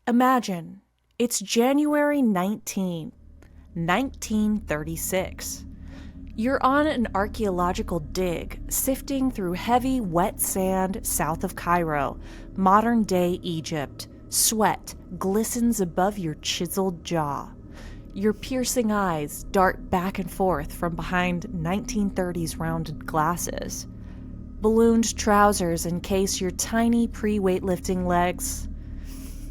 Imagine, it's January 19th, 1936. You're on an archaeological dig, sifting through heavy, wet sand south of Cairo, modern-day Egypt. Sweat glistens above your chiseled jaw. Your piercing eyes dart back and forth from behind 1930s rounded glasses. Ballooned trousers encase your tiny pre-weightlifting legs.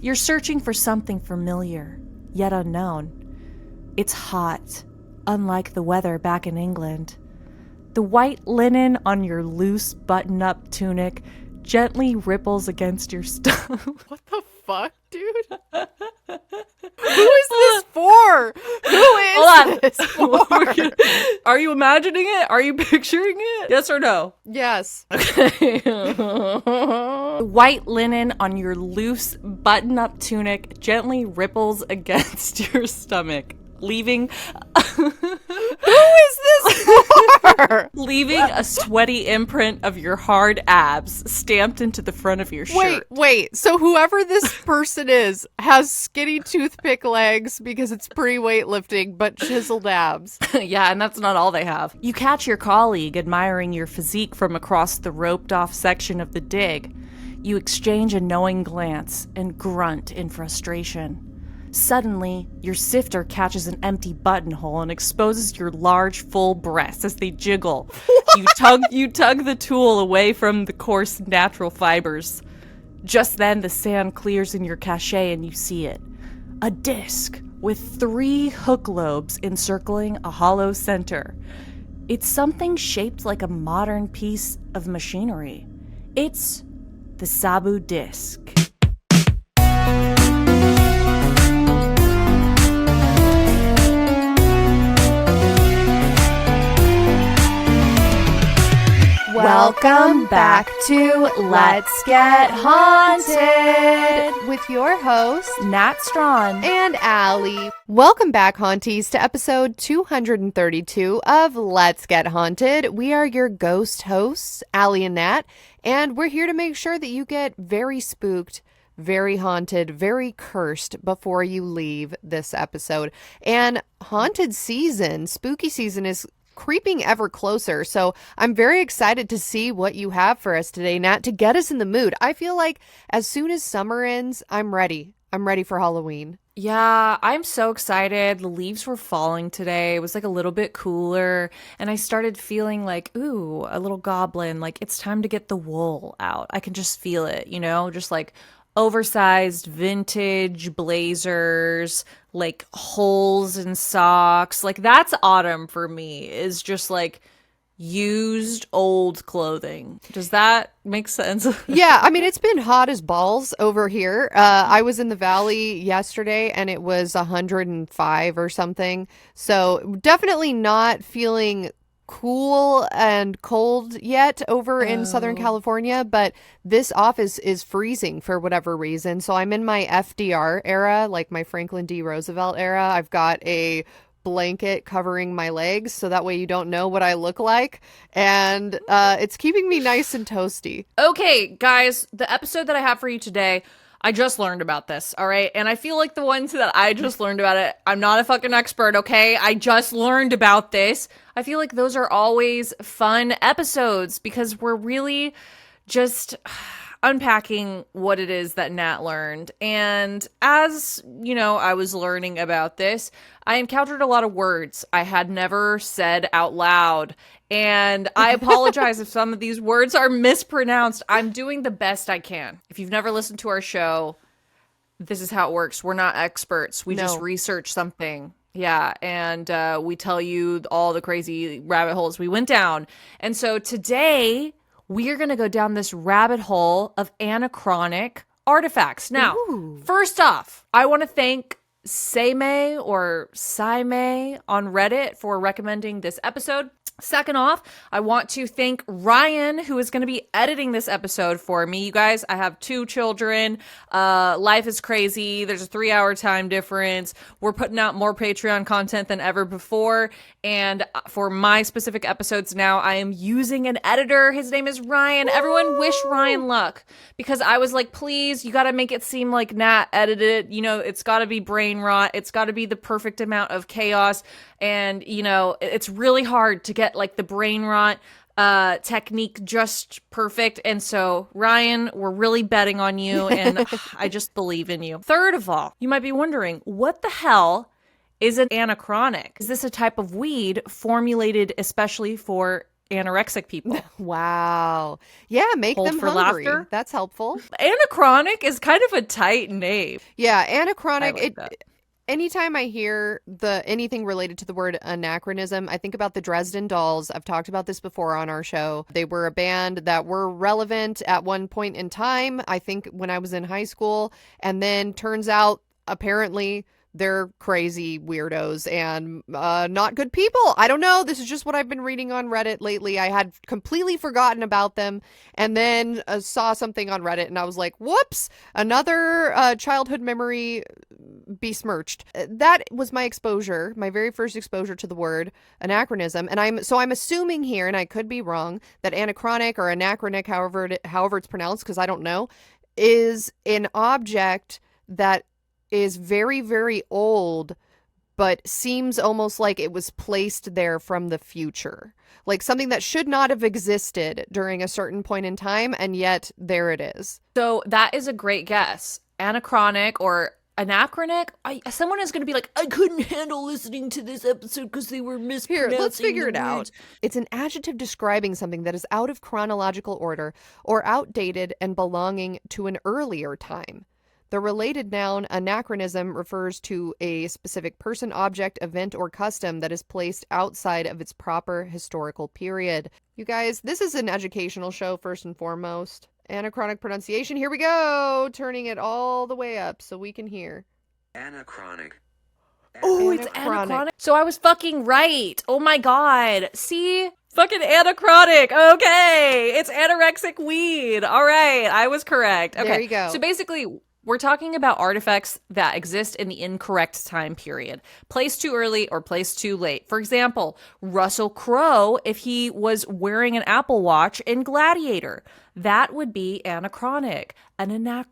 You're searching for something familiar, yet unknown. It's hot, unlike the weather back in England. The white linen on your loose button-up tunic gently ripples against your stomach. What the fuck, dude? Who is this for? Who is this for? Are you imagining it? Are you picturing it? Yes or no? Yes. Okay. The white linen on your loose button-up tunic gently ripples against your stomach, leaving... Who is this for? Leaving a sweaty imprint of your hard abs stamped into the front of your shirt. Wait. So whoever this person is has skinny toothpick legs because it's pre-weightlifting, but chiseled abs. Yeah, and that's not all they have. You catch your colleague admiring your physique from across the roped-off section of the dig. You exchange a knowing glance and grunt in frustration. Suddenly, your sifter catches an empty buttonhole and exposes your large, full breasts as they jiggle. You tug the tool away from the coarse, natural fibers. Just then, the sand clears in your cache and you see it. A disc with 3 hook lobes encircling a hollow center. It's something shaped like a modern piece of machinery. It's the Sabu Disk. Welcome back to Let's Get Haunted with your hosts, Nat and Aly. Welcome back, Haunties, to episode 232 of Let's Get Haunted. We are your ghost hosts, Aly and Nat, and we're here to make sure that you get very spooked, very haunted, very cursed before you leave this episode. And haunted season, spooky season is creeping ever closer. So I'm very excited to see what you have for us today, Nat, to get us in the mood. I feel like as soon as summer ends, I'm ready. I'm ready for Halloween. Yeah, I'm so excited. The leaves were falling today. It was like a little bit cooler. And I started feeling like, ooh, a little goblin. Like it's time to get the wool out. I can just feel it, you know, just like oversized vintage blazers, like holes in socks. Like that's autumn for me, is just like used old clothing. Does that make sense? Yeah, I mean, it's been hot as balls over here. I was in the valley yesterday and it was 105 or something. So definitely not feeling cool and cold yet over in Southern California, but this office is freezing for whatever reason. So I'm in my FDR era, like my Franklin D. Roosevelt era. I've got a blanket covering my legs so that way you don't know what I look like, and it's keeping me nice and toasty. Okay, guys, the episode that I have for you today, I just learned about this, all right? And I feel like the ones that I just learned about it, I'm not a fucking expert, okay? I just learned about this. I feel like those are always fun episodes because we're really just unpacking what it is that Nat learned. And as, you know, I was learning about this, I encountered a lot of words I had never said out loud. And I apologize if some of these words are mispronounced. I'm doing the best I can. If you've never listened to our show, this is how it works. We're not experts. We just research something. Yeah, and we tell you all the crazy rabbit holes we went down. And so today, we are going to go down this rabbit hole of anachronic artifacts. Now, first off, I want to thank Saime or Saime on Reddit for recommending this episode. Second off, I want to thank Ryan, who is going to be editing this episode for me. You guys, I have 2 children. Life is crazy. There's a 3-hour time difference. We're putting out more Patreon content than ever before. And for my specific episodes now, I am using an editor. His name is Ryan. Woo! Everyone wish Ryan luck, because I was like, please, you got to make it seem like Nat edited it. You know, it's got to be brain rot. It's got to be the perfect amount of chaos. And, you know, it's really hard to get like the brain rot technique just perfect. And so, Ryan, we're really betting on you, and I just believe in you. Third of all, you might be wondering, what the hell is an anachronic? Is this a type of weed formulated especially for anorexic people? Wow. Yeah, make Hold them for hungry. laughter. That's helpful. Anachronic is kind of a tight name. Yeah, anachronic. I like that. Anytime I hear anything related to the word anachronism, I think about the Dresden Dolls. I've talked about this before on our show. They were a band that were relevant at one point in time, I think when I was in high school, and then turns out apparently they're crazy weirdos and not good people. I don't know. This is just what I've been reading on Reddit lately. I had completely forgotten about them, and then saw something on Reddit, and I was like, whoops, another childhood memory besmirched. That was my exposure, my very first exposure to the word anachronism. And I'm assuming here, and I could be wrong, that anachronic or anachronic, however it's pronounced, because I don't know, is an object that is very, very old, but seems almost like it was placed there from the future. Like something that should not have existed during a certain point in time, and yet there it is. So that is a great guess. Anachronic or anachronic? Someone is going to be like, I couldn't handle listening to this episode because they were mispronouncing. Here, let's figure it the out. words. It's an adjective describing something that is out of chronological order or outdated and belonging to an earlier time. The related noun anachronism refers to a specific person, object, event, or custom that is placed outside of its proper historical period. You guys, this is an educational show first and foremost. Anachronic pronunciation, here we go! Turning it all the way up so we can hear. Anachronic. Oh, it's anachronic. So I was fucking right. Oh my god. See? Fucking anachronic. Okay. It's anorexic weed. All right. I was correct. Okay. There you go. So basically, we're talking about artifacts that exist in the incorrect time period, placed too early or placed too late. For example, Russell Crowe, if he was wearing an Apple Watch in Gladiator, that would be anachronic. An anachronism.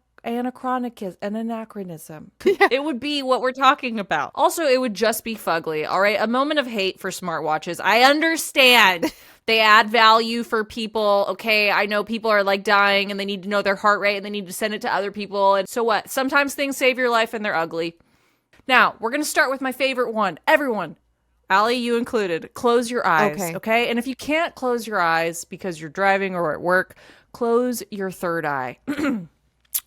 Yeah. It would be what we're talking about. Also, it would just be fugly, all right? A moment of hate for smartwatches. I understand. They add value for people. Okay, I know people are like dying and they need to know their heart rate and they need to send it to other people. And so what? Sometimes things save your life and they're ugly. Now, we're going to start with my favorite one. Everyone, Aly, you included, close your eyes, okay? And if you can't close your eyes because you're driving or at work, close your third eye.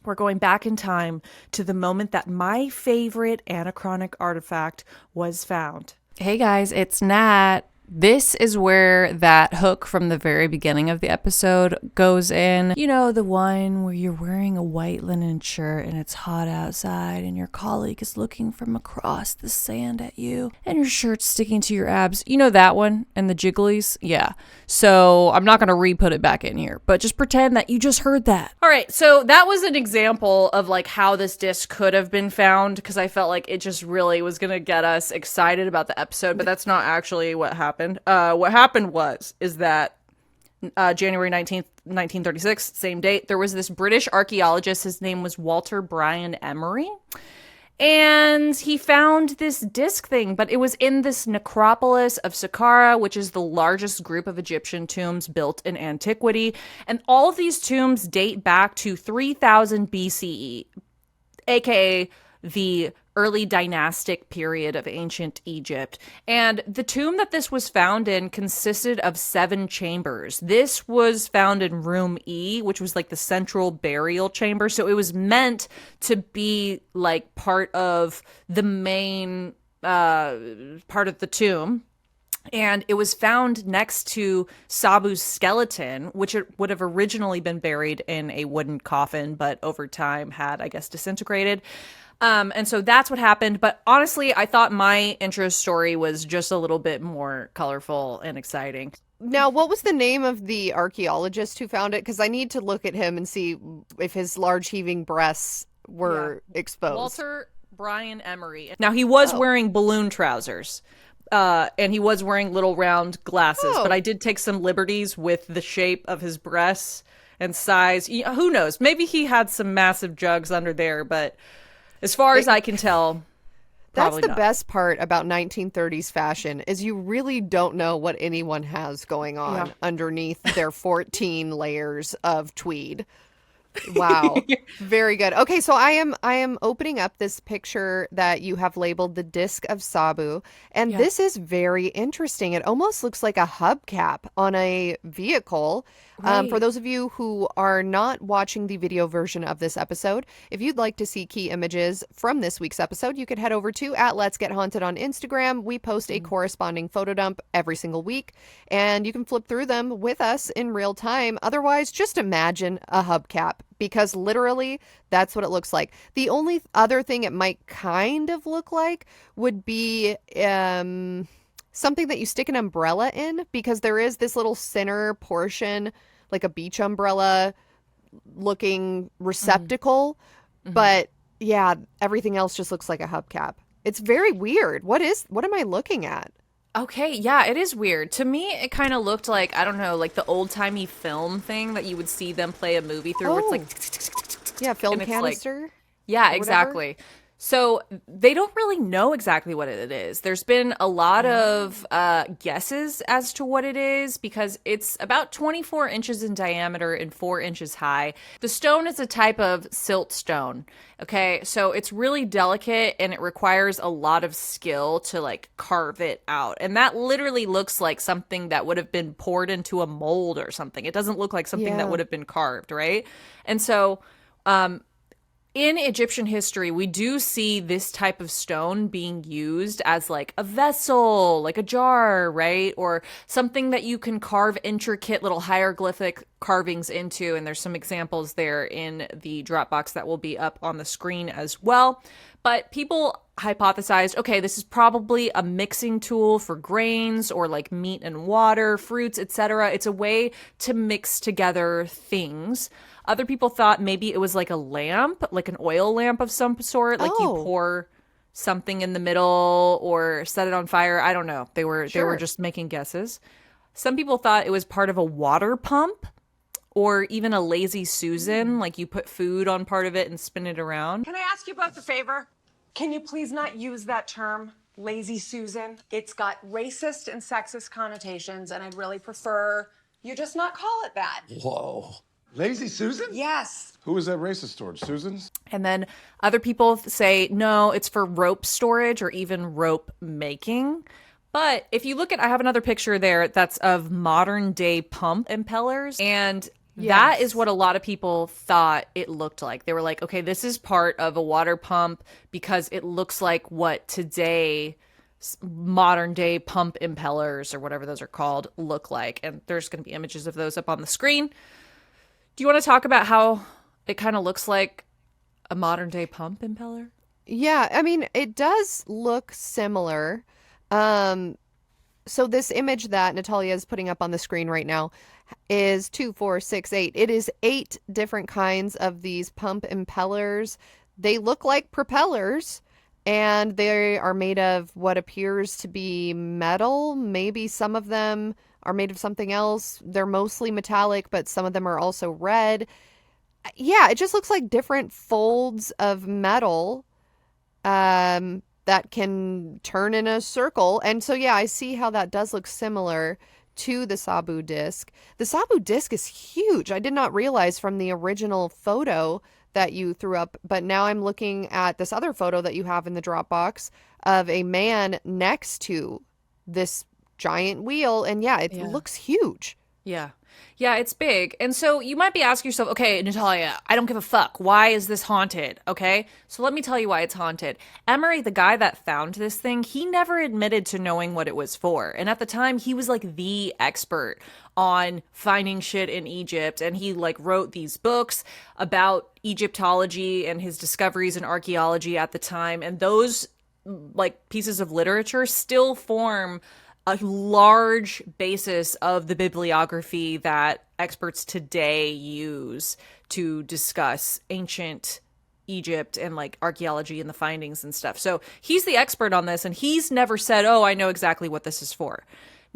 We're going back in time to the moment that my favorite anachronic artifact was found. Hey guys, it's Nat. This is where that hook from the very beginning of the episode goes in. You know, the one where you're wearing a white linen shirt and it's hot outside and your colleague is looking from across the sand at you and your shirt's sticking to your abs. You know that one? And the jigglies? Yeah. So I'm not going to re-put it back in here, but just pretend that you just heard that. All right. So that was an example of like how this disc could have been found, because I felt like it just really was going to get us excited about the episode, but that's not actually what happened. What happened is that January 19th, 1936, same date, there was this British archaeologist. His name was Walter Bryan Emery. And he found this disc thing, but it was in this necropolis of Saqqara, which is the largest group of Egyptian tombs built in antiquity. And all of these tombs date back to 3000 BCE, aka the early dynastic period of ancient Egypt. And the tomb that this was found in consisted of 7 chambers. This was found in room E, which was like the central burial chamber. So it was meant to be like part of the main part of the tomb. And it was found next to Sabu's skeleton, which it would have originally been buried in a wooden coffin, but over time had, I guess, disintegrated. And so that's what happened. But honestly, I thought my intro story was just a little bit more colorful and exciting. Now, what was the name of the archaeologist who found it? Because I need to look at him and see if his large heaving breasts were exposed. Walter Brian Emery. Now, he was wearing balloon trousers. And he was wearing little round glasses, but I did take some liberties with the shape of his breasts and size. Who knows? Maybe he had some massive jugs under there, but as far as I can tell, that's the not. best part about 1930s fashion is you really don't know what anyone has going on underneath their 14 layers of tweed. Wow. Very good. Okay, so I am opening up this picture that you have labeled the Disc of Sabu, and this is very interesting. It almost looks like a hubcap on a vehicle. Right. For those of you who are not watching the video version of this episode, if you'd like to see key images from this week's episode, you could head over to @Let'sGetHaunted on Instagram. We post a corresponding photo dump every single week, and you can flip through them with us in real time. Otherwise, just imagine a hubcap, because literally that's what it looks like. The only other thing it might kind of look like would be something that you stick an umbrella in, because there is this little center portion, like a beach umbrella looking receptacle. But yeah, everything else just looks like a hubcap. It's very weird. What am I looking at? Okay, yeah, it is weird. To me, it kind of looked like, I don't know, like the old-timey film thing that you would see them play a movie through, where it's like... Yeah, film and it's like- canister. Yeah, or exactly. So they don't really know exactly what it is. There's been a lot of guesses as to what it is, because it's about 24 inches in diameter and 4 inches high. The stone is a type of silt stone. Okay, so it's really delicate and it requires a lot of skill to like carve it out. And that literally looks like something that would have been poured into a mold or something. It doesn't look like something that would have been carved, right? And so in Egyptian history, we do see this type of stone being used as like a vessel, like a jar, right? Or something that you can carve intricate little hieroglyphic carvings into. And there's some examples there in the Dropbox that will be up on the screen as well. But people hypothesized, okay, this is probably a mixing tool for grains or like meat and water, fruits, etc. It's a way to mix together things. Other people thought maybe it was like a lamp, like an oil lamp of some sort. Like you pour something in the middle or set it on fire. I don't know. They were just making guesses. Some people thought it was part of a water pump or even a lazy Susan. Like you put food on part of it and spin it around. Can I ask you both a favor? Can you please not use that term, lazy Susan? It's got racist and sexist connotations, and I'd really prefer you just not call it that. Whoa. Lazy Susan? Yes. Who is that racist towards? Susan's? And then other people say, no, it's for rope storage or even rope making. But if you look at, I have another picture there that's of modern day pump impellers. And that is what a lot of people thought it looked like. They were like, okay, this is part of a water pump because it looks like what today modern day pump impellers or whatever those are called look like. And there's going to be images of those up on the screen. Do you want to talk about how it kind of looks like a modern day pump impeller? Yeah, I mean, it does look similar. So this image that Natalia is putting up on the screen right now is 2, 4, 6, 8. It is 8 different kinds of these pump impellers. They look like propellers, and they are made of what appears to be metal. Maybe some of them are made of something else. They're mostly metallic, but some of them are also red. Yeah, it just looks like different folds of metal that can turn in a circle. And so, yeah, I see how that does look similar to the Sabu Disk. The Sabu Disk is huge. I did not realize from the original photo that you threw up, but now I'm looking at this other photo that you have in the Dropbox of a man next to this giant wheel, and it looks huge. Yeah. Yeah, it's big. And so you might be asking yourself, okay, Natalia, I don't give a fuck. Why is this haunted? Okay. So let me tell you why it's haunted. Emery, the guy that found this thing, he never admitted to knowing what it was for. And at the time, he was like the expert on finding shit in Egypt. And he like wrote these books about Egyptology and his discoveries in archaeology at the time. And those like pieces of literature still form a large basis of the bibliography that experts today use to discuss ancient Egypt and like archaeology and the findings and stuff. So he's the expert on this, and he's never said, oh, I know exactly what this is for.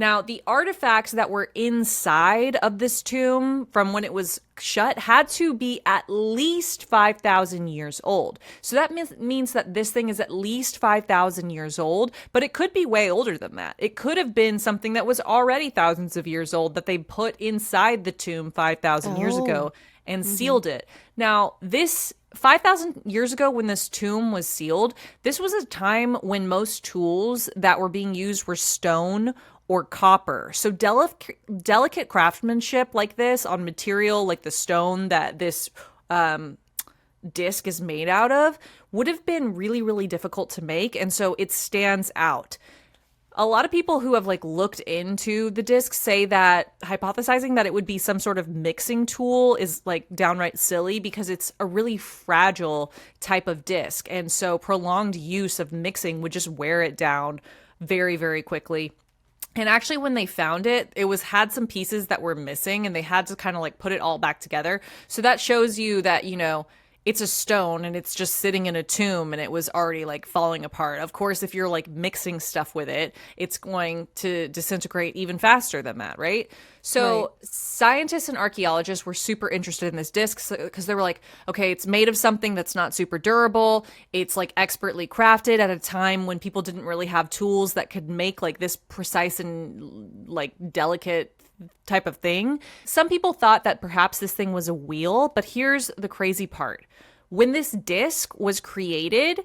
Now, the artifacts that were inside of this tomb from when it was shut had to be at least 5,000 years old. So that means that this thing is at least 5,000 years old, but it could be way older than that. It could have been something that was already thousands of years old that they put inside the tomb 5,000 years ago and sealed it. Now, this 5,000 years ago when this tomb was sealed, this was a time when most tools that were being used were stone or copper. So delicate craftsmanship like this on material like the stone that this disc is made out of would have been really, really difficult to make. And so it stands out. A lot of people who have like looked into the disc say that hypothesizing that it would be some sort of mixing tool is like downright silly because it's a really fragile type of disc. And so prolonged use of mixing would just wear it down very, very quickly. And actually, when they found it, had some pieces that were missing and they had to kind of like put it all back together. So that shows you that, you know, it's a stone and it's just sitting in a tomb and it was already like falling apart. Of course, if you're like mixing stuff with it, it's going to disintegrate even faster than that, right? So scientists and archaeologists were super interested in this disc because they were like, okay, it's made of something that's not super durable. It's like expertly crafted at a time when people didn't really have tools that could make like this precise and like delicate type of thing. Some people thought that perhaps this thing was a wheel, but here's the crazy part. When this disc was created,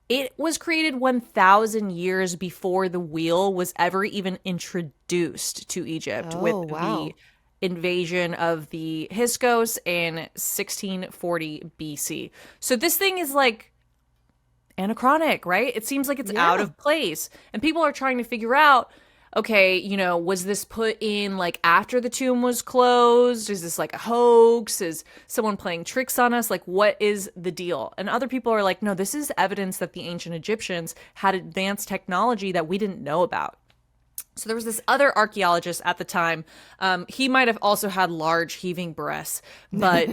it was created 1,000 years before the wheel was ever even introduced to Egypt with the invasion of the Hyksos in 1640 BC. So this thing is like anachronic, right? It seems like it's out of place. And people are trying to figure out, okay, you know, was this put in like after the tomb was closed? Is this like a hoax? Is someone playing tricks on us? Like, what is the deal? And other people are like, no, this is evidence that the ancient Egyptians had advanced technology that we didn't know about. So there was this other archaeologist at the time. He might have also had large heaving breasts, but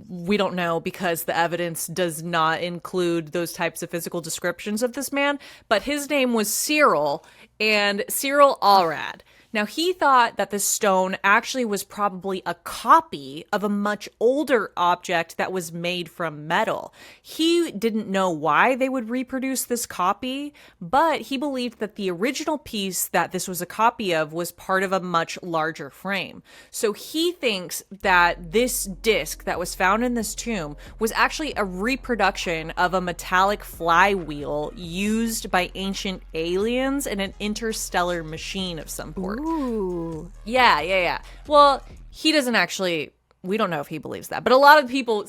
we don't know because the evidence does not include those types of physical descriptions of this man. But his name was Cyril Allred. Now, he thought that this stone actually was probably a copy of a much older object that was made from metal. He didn't know why they would reproduce this copy, but he believed that the original piece that this was a copy of was part of a much larger frame. So he thinks that this disc that was found in this tomb was actually a reproduction of a metallic flywheel used by ancient aliens in an interstellar machine of some sort. Ooh. Yeah. Well, he doesn't actually, we don't know if he believes that, but a lot of people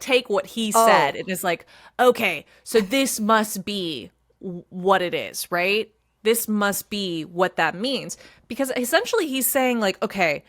take what he said and is like, okay, so this must be what it is, right? This must be what that means. Because essentially he's saying like, okay,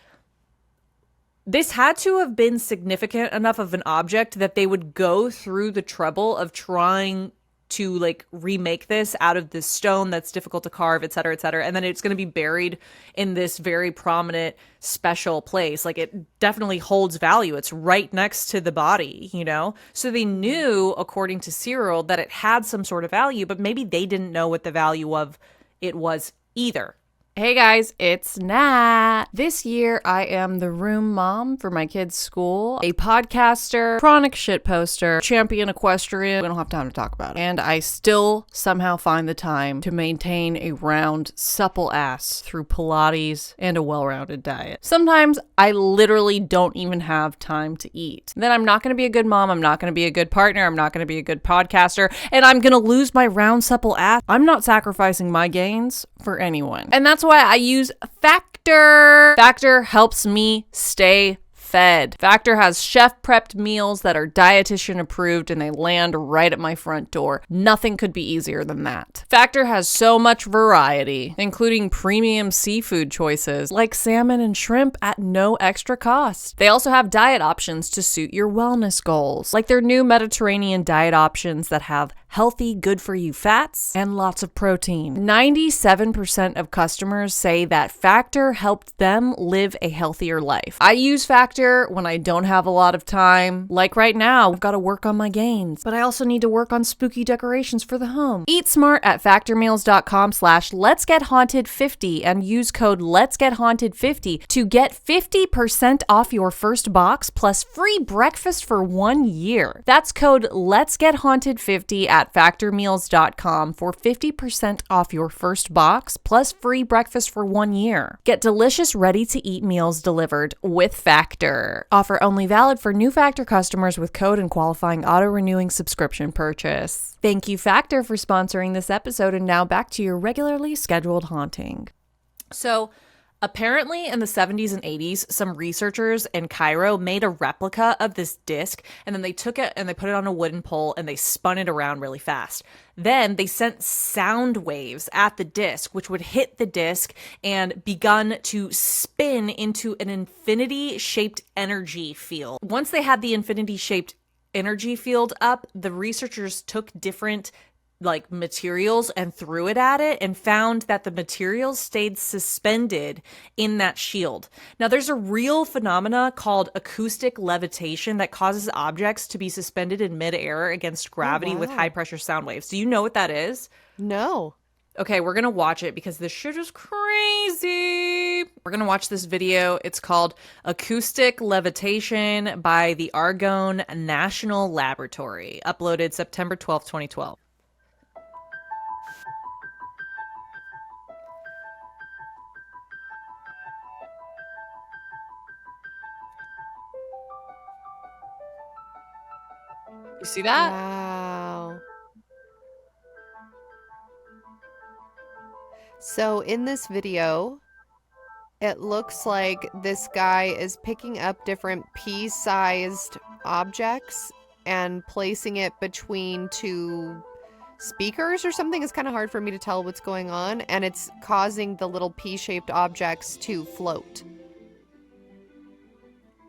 this had to have been significant enough of an object that they would go through the trouble of trying to like remake this out of this stone that's difficult to carve, et cetera, and then it's going to be buried in this very prominent special place. Like it definitely holds value. It's right next to the body, you know? So they knew, according to Cyril, that it had some sort of value, but maybe they didn't know what the value of it was either. Hey guys, it's Nat. This year I am the room mom for my kids' school, a podcaster, chronic shit poster, champion equestrian. We don't have time to talk about it. And I still somehow find the time to maintain a round, supple ass through Pilates and a well-rounded diet. Sometimes I literally don't even have time to eat. Then I'm not going to be a good mom. I'm not going to be a good partner. I'm not going to be a good podcaster. And I'm going to lose my round, supple ass. I'm not sacrificing my gains for anyone. And that's that's why I use Factor. Factor helps me stay fed. Factor has chef-prepped meals that are dietitian approved and they land right at my front door. Nothing could be easier than that. Factor has so much variety, including premium seafood choices like salmon and shrimp at no extra cost. They also have diet options to suit your wellness goals, like their new Mediterranean diet options that have healthy, good-for-you fats and lots of protein. 97% of customers say that Factor helped them live a healthier life. I use Factor when I don't have a lot of time. Like right now, I've got to work on my gains, but I also need to work on spooky decorations for the home. Eat smart at factormeals.com/letsgethaunted50 and use code letsgethaunted50 to get 50% off your first box plus free breakfast for 1 year. That's code letsgethaunted50 at factormeals.com for 50% off your first box plus free breakfast for 1 year. Get delicious ready-to-eat meals delivered with Factor. Offer only valid for new Factor customers with code and qualifying auto-renewing subscription purchase. Thank you, Factor, for sponsoring this episode, and now back to your regularly scheduled haunting. So, apparently in the 70s and 80s, some researchers in Cairo made a replica of this disc, and then they took it and they put it on a wooden pole and they spun it around really fast. Then they sent sound waves at the disc, which would hit the disc and begun to spin into an infinity-shaped energy field. Once they had the infinity-shaped energy field up, the researchers took different materials and threw it at it and found that the materials stayed suspended in that shield. Now there's a real phenomena called acoustic levitation that causes objects to be suspended in midair against gravity with high pressure sound waves. Do you know what that is? No. Okay, we're gonna watch it because this shit is crazy. We're gonna watch this video. It's called Acoustic Levitation by the Argonne National Laboratory, uploaded September 12th, 2012. You see that? Wow. So in this video, it looks like this guy is picking up different pea-sized objects and placing it between two speakers or something. It's kind of hard for me to tell what's going on, and it's causing the little pea-shaped objects to float.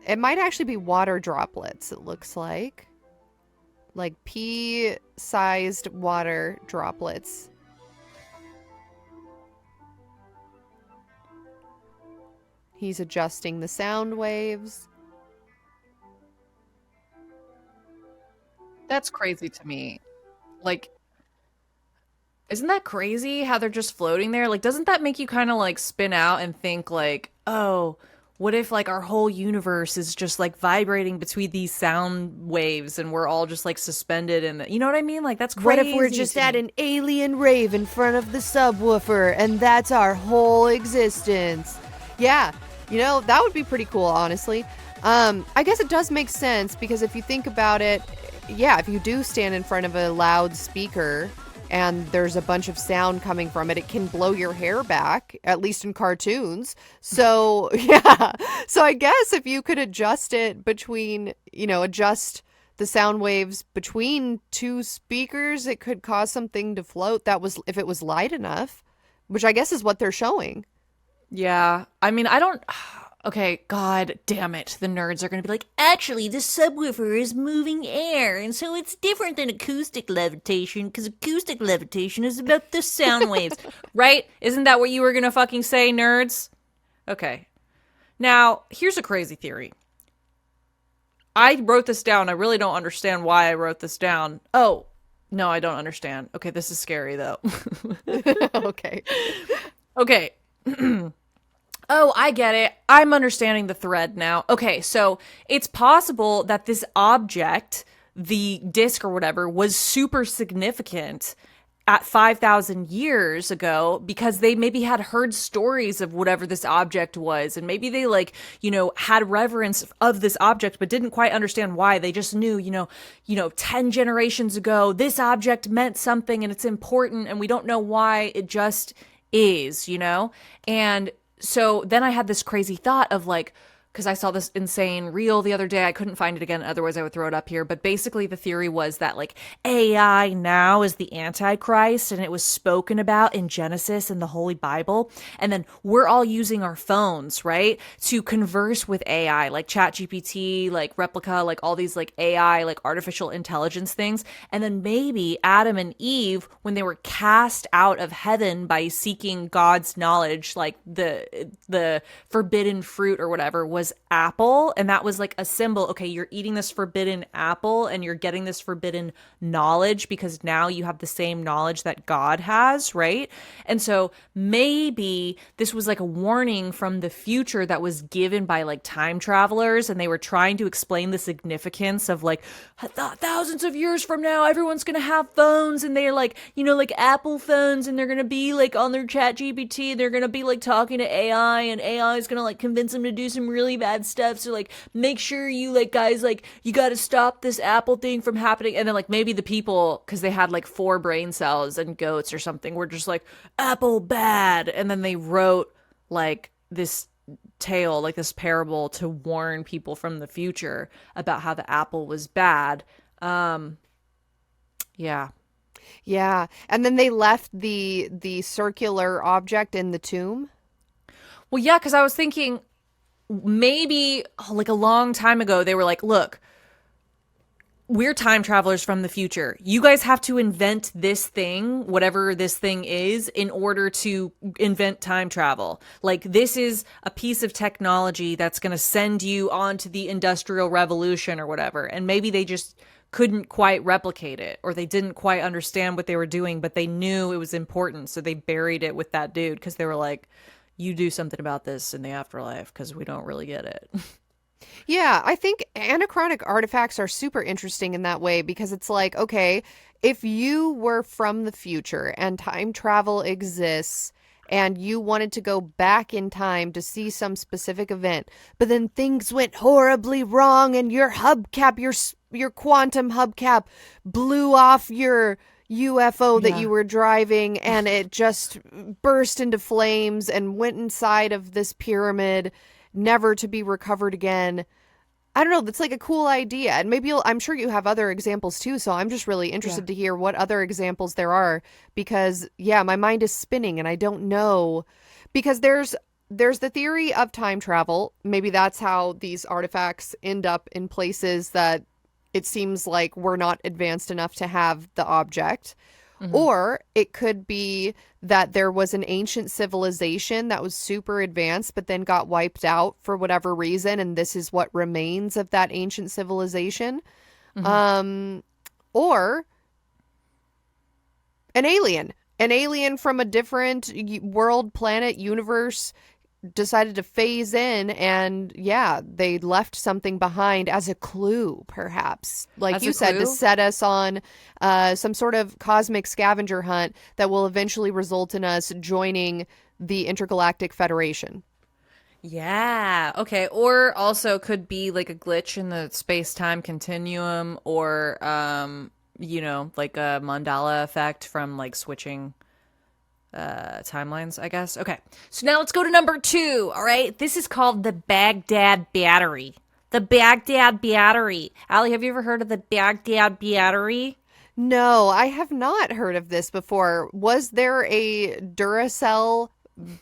It might actually be water droplets, it looks like pea-sized water droplets. He's adjusting the sound waves. That's crazy to me. Isn't that crazy how they're just floating there? Doesn't that make you kind of spin out and think oh, what if our whole universe is just vibrating between these sound waves and we're all just suspended in the, you know what I mean? That's crazy. What if we're just at an alien rave in front of the subwoofer and that's our whole existence? Yeah, that would be pretty cool, honestly. I guess it does make sense because if you think about it, yeah, if you do stand in front of a loud speaker and there's a bunch of sound coming from it, it can blow your hair back, at least in cartoons. So, yeah. So I guess if you could adjust it between, adjust the sound waves between two speakers, it could cause something to float. If it was light enough, which I guess is what they're showing. Yeah. I mean, okay, god damn it. The nerds are going to be actually, the subwoofer is moving air, and so it's different than acoustic levitation, because acoustic levitation is about the sound waves. Right? Isn't that what you were going to fucking say, nerds? Okay. Now, here's a crazy theory. I wrote this down. I really don't understand why I wrote this down. Oh, no, I don't understand. Okay, this is scary, though. Okay. Okay. Oh, I get it. I'm understanding the thread now. Okay, so it's possible that this object, the disc or whatever, was super significant at 5,000 years ago because they maybe had heard stories of whatever this object was, and maybe they had reverence of this object but didn't quite understand why. They just knew, 10 generations ago this object meant something and it's important and we don't know why. It just is, And so then I had this crazy thought of like, because I saw this insane reel the other day. I couldn't find it again. Otherwise, I would throw it up here. But basically, the theory was that like AI now is the Antichrist, and it was spoken about in Genesis and the Holy Bible. And then we're all using our phones, right, to converse with AI, like ChatGPT, like Replica, like all these like AI, like artificial intelligence things. And then maybe Adam and Eve, when they were cast out of heaven by seeking God's knowledge, like the forbidden fruit or whatever, was apple, and that was like a symbol. Okay, you're eating this forbidden apple and you're getting this forbidden knowledge because now you have the same knowledge that God has, right? And so maybe this was like a warning from the future that was given by like time travelers, and they were trying to explain the significance of like thousands of years from now everyone's gonna have phones, and they're like, like Apple phones, and they're gonna be like on their chat GPT, they're gonna be like talking to AI, and AI is gonna like convince them to do some really bad stuff. So like, make sure you like, guys, like, you got to stop this Apple thing from happening. And then like maybe the people, because they had like 4 brain cells and goats or something, were just like, Apple bad. And then they wrote like this tale, like this parable to warn people from the future about how the apple was bad. Yeah. Yeah. And then they left the circular object in the tomb. Well, yeah, because I was thinking maybe like a long time ago, they were like, look, we're time travelers from the future. You guys have to invent this thing, whatever this thing is, in order to invent time travel. Like, this is a piece of technology that's going to send you on to the Industrial Revolution or whatever. And maybe they just couldn't quite replicate it, or they didn't quite understand what they were doing, but they knew it was important. So they buried it with that dude because they were like, you do something about this in the afterlife because we don't really get it. Yeah, I think anachronic artifacts are super interesting in that way because it's like, okay, if you were from the future and time travel exists and you wanted to go back in time to see some specific event, but then things went horribly wrong and your hubcap, your quantum hubcap blew off your UFO that you were driving and it just burst into flames and went inside of this pyramid, never to be recovered again. I don't know, that's like a cool idea. And maybe I'm sure you have other examples too, so I'm just really interested to hear what other examples there are because my mind is spinning and I don't know, because there's the theory of time travel. Maybe that's how these artifacts end up in places that it seems like we're not advanced enough to have the object. Mm-hmm. Or it could be that there was an ancient civilization that was super advanced, but then got wiped out for whatever reason. And this is what remains of that ancient civilization. Mm-hmm. Or an alien from a different world, planet, universe decided to phase in and they left something behind as a clue, perhaps, like you said, to set us on some sort of cosmic scavenger hunt that will eventually result in us joining the Intergalactic Federation. Yeah. Okay. Or also could be like a glitch in the space-time continuum, or like a Mandela effect from like switching timelines, I guess. Okay, so now let's go to number 2. All right, this is called the Baghdad Battery. The Baghdad Battery. Aly, have you ever heard of the Baghdad Battery? No, I have not heard of this before. Was there a Duracell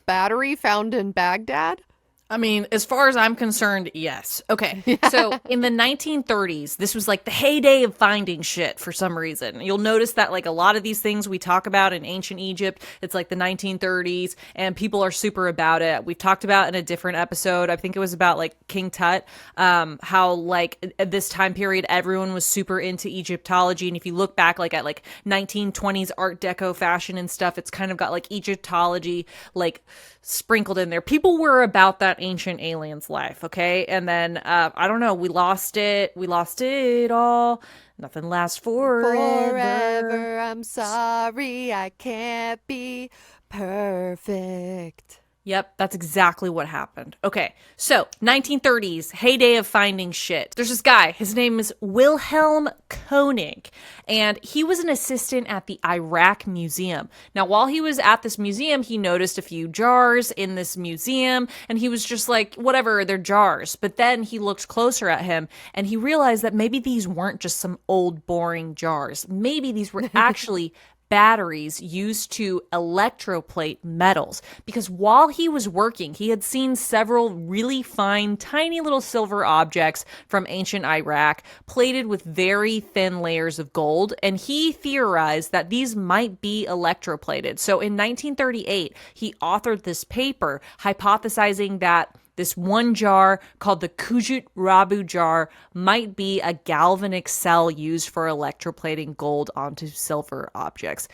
battery found in Baghdad? I mean, as far as I'm concerned, yes. Okay. So in the 1930s, this was like the heyday of finding shit for some reason. You'll notice that like a lot of these things we talk about in ancient Egypt, it's like the 1930s and people are super about it. We've talked about in a different episode, I think it was about like King Tut, how like at this time period, everyone was super into Egyptology. And if you look back like at like 1920s Art Deco fashion and stuff, it's kind of got like Egyptology like sprinkled in there. People were about that ancient aliens life, okay? And then I don't know, we lost it all. Nothing lasts forever. I'm sorry, I can't be perfect. Yep, that's exactly what happened. Okay, so 1930s, heyday of finding shit. There's this guy, his name is Wilhelm Koenig, and he was an assistant at the Iraq Museum. Now, while he was at this museum, he noticed a few jars in this museum, and he was just like, whatever, they're jars. But then he looked closer at him, and he realized that maybe these weren't just some old, boring jars. Maybe these were actually batteries used to electroplate metals, because while he was working, he had seen several really fine, tiny little silver objects from ancient Iraq plated with very thin layers of gold, and he theorized that these might be electroplated. So in 1938, he authored this paper hypothesizing that this one jar called the Kujut Rabu jar might be a galvanic cell used for electroplating gold onto silver objects.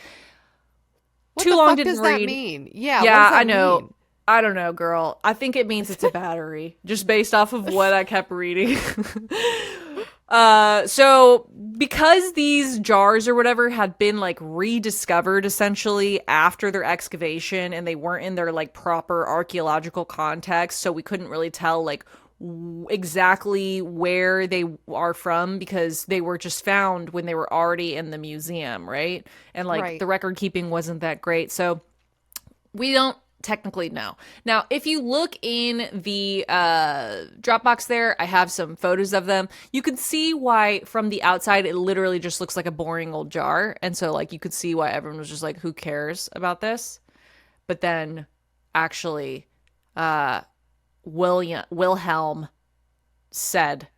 What Too the long fuck didn't does that read. mean? Yeah, Yeah, what does that I know. mean? I don't know, girl. I think it means it's a battery, just based off of what I kept reading. So because these jars or whatever had been like rediscovered essentially after their excavation, and they weren't in their like proper archaeological context, so we couldn't really tell like exactly where they are from, because they were just found when they were already in the museum, right? And like Right. the record keeping wasn't that great. So we don't technically know. Now, if you look in the Dropbox there, I have some photos of them. You can see why from the outside it literally just looks like a boring old jar. And so like you could see why everyone was just like, who cares about this? But then actually Wilhelm said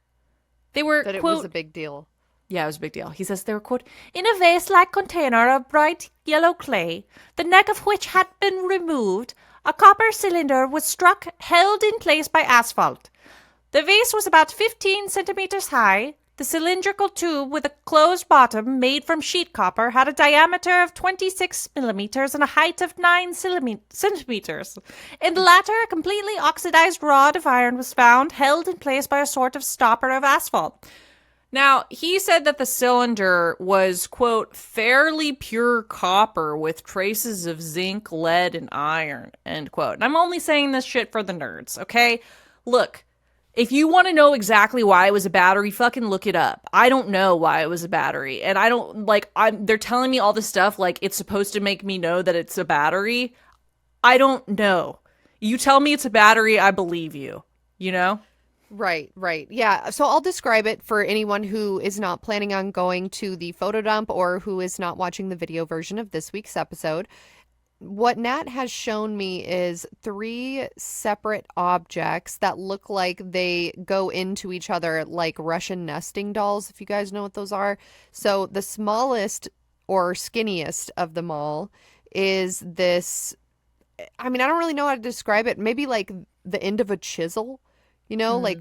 they were, That it quote, was a big deal. yeah, it was a big deal. He says they were, quote, in a vase-like container of bright yellow clay, the neck of which had been removed, a copper cylinder was struck, held in place by asphalt. The vase was about 15 centimeters high. The cylindrical tube with a closed bottom made from sheet copper had a diameter of 26 millimeters and a height of 9 centimeters. In the latter, a completely oxidized rod of iron was found, held in place by a sort of stopper of asphalt. Now, he said that the cylinder was, quote, fairly pure copper with traces of zinc, lead, and iron, end quote. And I'm only saying this shit for the nerds, okay? Look, if you want to know exactly why it was a battery, fucking look it up. I don't know why it was a battery. And I don't, like, they're telling me all this stuff like it's supposed to make me know that it's a battery. I don't know. You tell me it's a battery, I believe you, you know? Right, right. Yeah. So I'll describe it for anyone who is not planning on going to the photo dump or who is not watching the video version of this week's episode. What Nat has shown me is 3 separate objects that look like they go into each other like Russian nesting dolls, if you guys know what those are. So the smallest or skinniest of them all is this, I mean, I don't really know how to describe it. Maybe like the end of a chisel. You know, like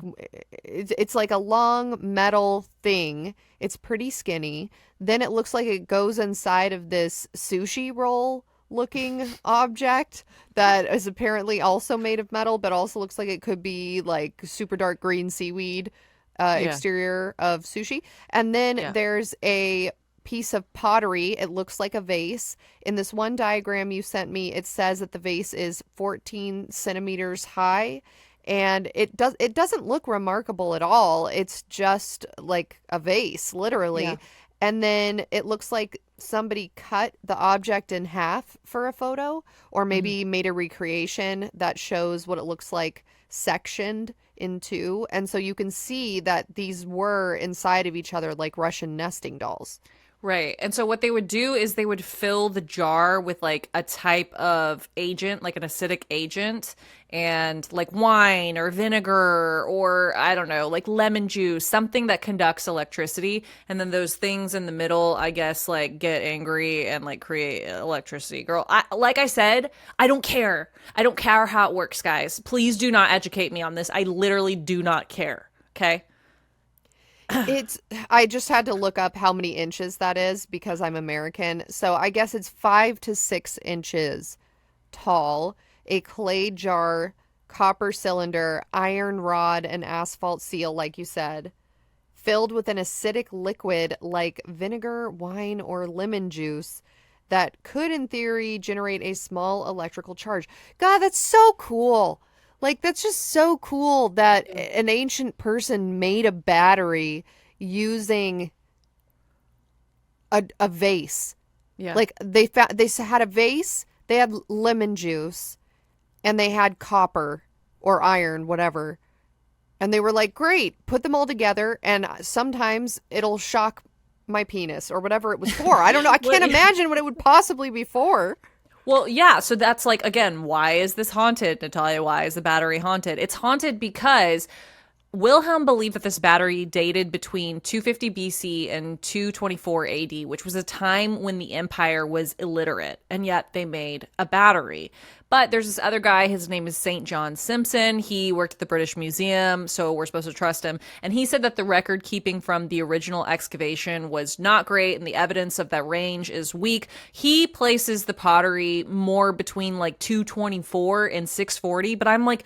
it's like a long metal thing. It's pretty skinny. Then it looks like it goes inside of this sushi roll looking object that is apparently also made of metal, but also looks like it could be like super dark green seaweed exterior of sushi. And then there's a piece of pottery. It looks like a vase. In this one diagram you sent me, it says that the vase is 14 centimeters high. And it doesn't look remarkable at all. It's just like a vase, literally. Yeah. And then it looks like somebody cut the object in half for a photo, or maybe made a recreation that shows what it looks like sectioned in two. And so you can see that these were inside of each other like Russian nesting dolls. Right. And so what they would do is they would fill the jar with like a type of agent, like an acidic agent, and like wine or vinegar or I don't know, like lemon juice, something that conducts electricity. And then those things in the middle, I guess, like get angry and like create electricity. Girl, like I said, I don't care. I don't care how it works, guys. Please do not educate me on this. I literally do not care. Okay? I just had to look up how many inches that is because I'm American. So I guess it's 5 to 6 inches tall, a clay jar, copper cylinder, iron rod, and asphalt seal, like you said, filled with an acidic liquid like vinegar, wine, or lemon juice. that could, in theory, generate a small electrical charge. God, that's so cool. Like, that's just so cool that an ancient person made a battery using a vase. Yeah. Like, they had a vase, they had lemon juice, and they had copper or iron, whatever. And they were like, great, put them all together, and sometimes it'll shock my penis or whatever it was for. I don't know. I can't imagine what it would possibly be for. Well, yeah, so that's like, again, why is this haunted, Natalia? Why is the battery haunted? It's haunted because Wilhelm believed that this battery dated between 250 BC and 224 AD, which was a time when the empire was illiterate, and yet they made a battery. But there's this other guy, his name is St. John Simpson. He worked at the British Museum, so we're supposed to trust him. And he said that the record keeping from the original excavation was not great, and the evidence of that range is weak. He places the pottery more between like 224 and 640, but I'm like,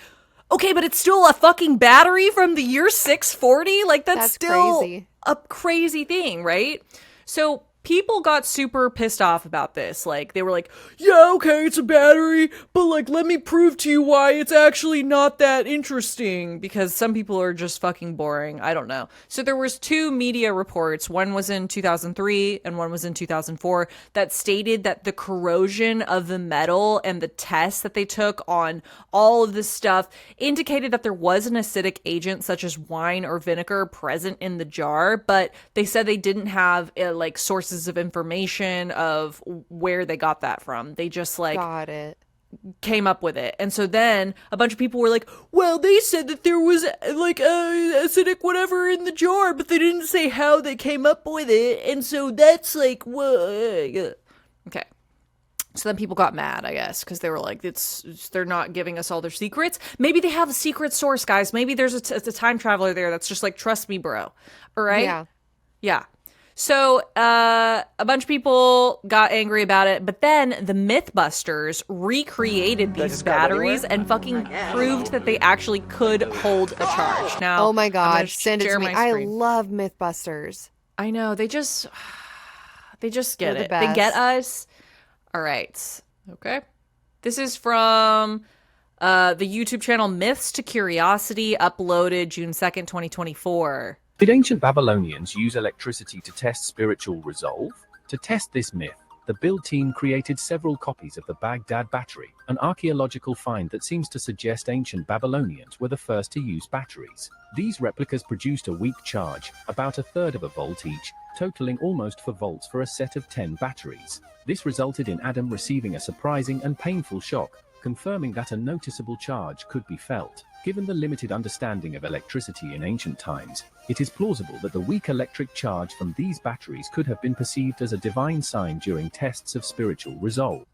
okay, but it's still a fucking battery from the year 640? Like, that's still crazy. A crazy thing, right? So people got super pissed off about this. Like, they were like, yeah, okay, it's a battery, but like, let me prove to you why it's actually not that interesting, because some people are just fucking boring. I don't know. So there was two media reports. One was in 2003 and one was in 2004 that stated that the corrosion of the metal and the tests that they took on all of this stuff indicated that there was an acidic agent such as wine or vinegar present in the jar, but they said they didn't have like sources of information of where they got that from. They just like Got it. came up with it. And so then a bunch of people were like, well, they said that there was like acidic whatever in the jar, but they didn't say how they came up with it. And so that's like, what? Okay. So then people got mad, I guess, because they were like, they're not giving us all their secrets. Maybe they have a secret source, guys. Maybe there's a time traveler there that's just like, trust me, bro. All right? Yeah. Yeah. So a bunch of people got angry about it, but then the Mythbusters recreated these batteries and fucking proved that they actually could hold a charge. Now, Oh my I'm gonna God. Send it share to me. my I screen. love Mythbusters. I know, they just get They're the it. They get best. us. All right. Okay. This is from the YouTube channel Myths to Curiosity, uploaded June 2nd, 2024. Did ancient Babylonians use electricity to test spiritual resolve? To test this myth, the build team created several copies of the Baghdad Battery, an archaeological find that seems to suggest ancient Babylonians were the first to use batteries. These replicas produced a weak charge, about a third of a volt each, totaling almost 4 volts for a set of 10 batteries. This resulted in Adam receiving a surprising and painful shock, confirming that a noticeable charge could be felt. Given the limited understanding of electricity in ancient times, it is plausible that the weak electric charge from these batteries could have been perceived as a divine sign during tests of spiritual resolve.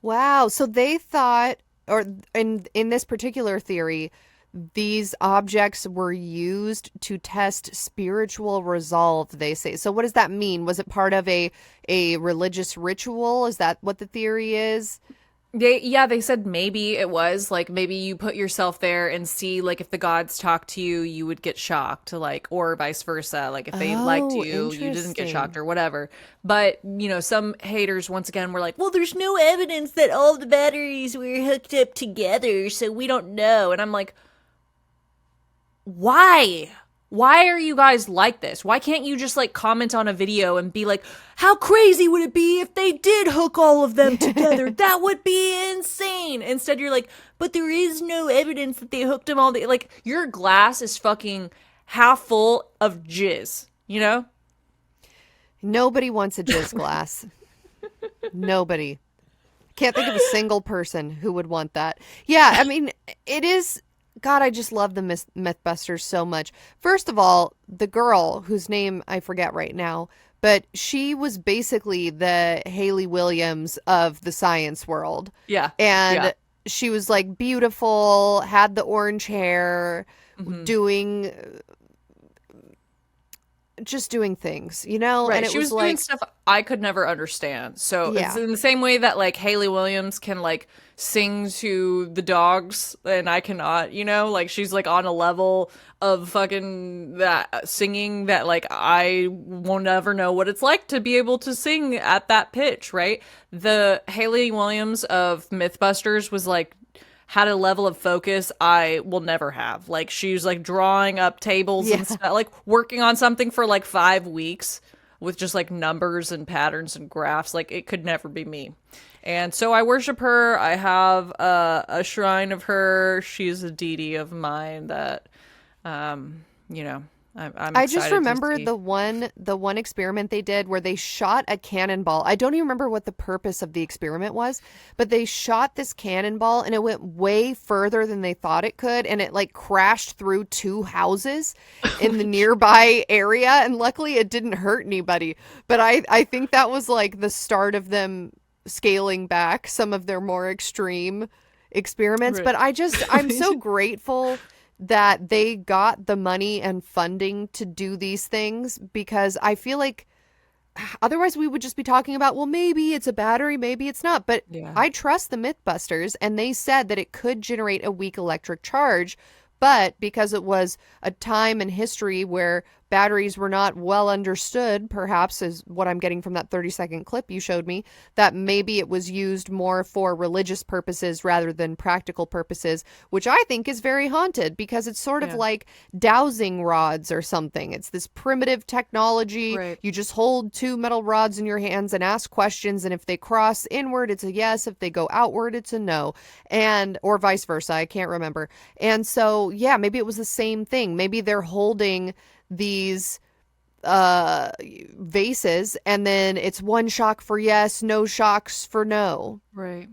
Wow. So they thought, or in this particular theory, these objects were used to test spiritual resolve, they say. So what does that mean? Was it part of a religious ritual? Is that what the theory is? They said maybe it was like, maybe you put yourself there and see like if the gods talk to you, you would get shocked, like, or vice versa. Like if they liked you, you didn't get interesting. shocked or whatever. But you know, some haters once again were like, well, there's no evidence that all the batteries were hooked up together, so we don't know. And I'm like, why? Why are you guys like this? Why can't you just like comment on a video and be like, how crazy would it be if they did hook all of them together? That would be insane. Instead, you're like, but there is no evidence that they hooked them all. Like, your glass is fucking half full of jizz, you know? Nobody wants a jizz glass. Nobody. Can't think of a single person who would want that. Yeah, I mean, it is... God, I just love the Mythbusters so much. First of all, the girl, whose name I forget right now, but she was basically the Haley Williams of the science world. Yeah. And she was like beautiful, had the orange hair, just doing things, you know? Right, And it she was like, doing stuff I could never understand. So Yeah. it's in the same way that like Haley Williams can like sing to the dogs and I cannot, you know? Like she's like on a level of fucking that singing that like I will never know what it's like to be able to sing at that pitch, right? The Haley Williams of Mythbusters was like had a level of focus I will never have. Like she's like drawing up tables Yeah. and stuff, like working on something for like 5 weeks with just like numbers and patterns and graphs. Like it could never be me. And so I worship her. I have a shrine of her. She's a deity of mine that, you know, I'm I excited just to remember see. the one experiment they did where they shot a cannonball. I don't even remember what the purpose of the experiment was, but they shot this cannonball and it went way further than they thought it could, and it like crashed through 2 houses in the nearby area, and luckily it didn't hurt anybody. But I think that was like the start of them scaling back some of their more extreme experiments. Right. But I'm so grateful that they got the money and funding to do these things, because I feel like otherwise we would just be talking about, well, maybe it's a battery, maybe it's not. But Yeah. I trust the Mythbusters, and they said that it could generate a weak electric charge. But because it was a time in history where batteries were not well understood, perhaps is what I'm getting from that 30-second clip you showed me, that maybe it was used more for religious purposes rather than practical purposes, which I think is very haunted, because it's sort of Yeah. like dowsing rods or something. It's this primitive technology. Right. You just hold 2 metal rods in your hands and ask questions, and if they cross inward, it's a yes. If they go outward, it's a no. And or vice versa. I can't remember. And so, yeah, maybe it was the same thing. Maybe they're holding these vases, and then it's one shock for yes, no shocks for no. Right.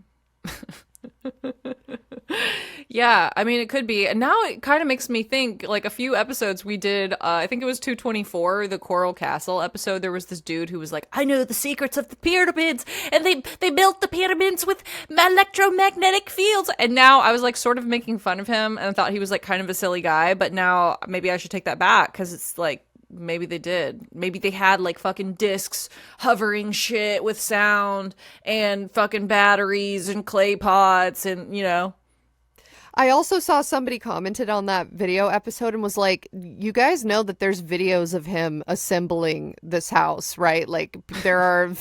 Yeah, I mean, it could be. And now it kind of makes me think, like a few episodes we did, I think it was 224, the Coral Castle episode. There was this dude who was like, I know the secrets of the pyramids, and they built the pyramids with electromagnetic fields. And now I was like sort of making fun of him and thought he was like kind of a silly guy. But now maybe I should take that back, because it's like, maybe they did. Maybe they had like fucking discs hovering shit with sound and fucking batteries and clay pots and, you know. I also saw somebody commented on that video episode and was like, you guys know that there's videos of him assembling this house, right? Like there are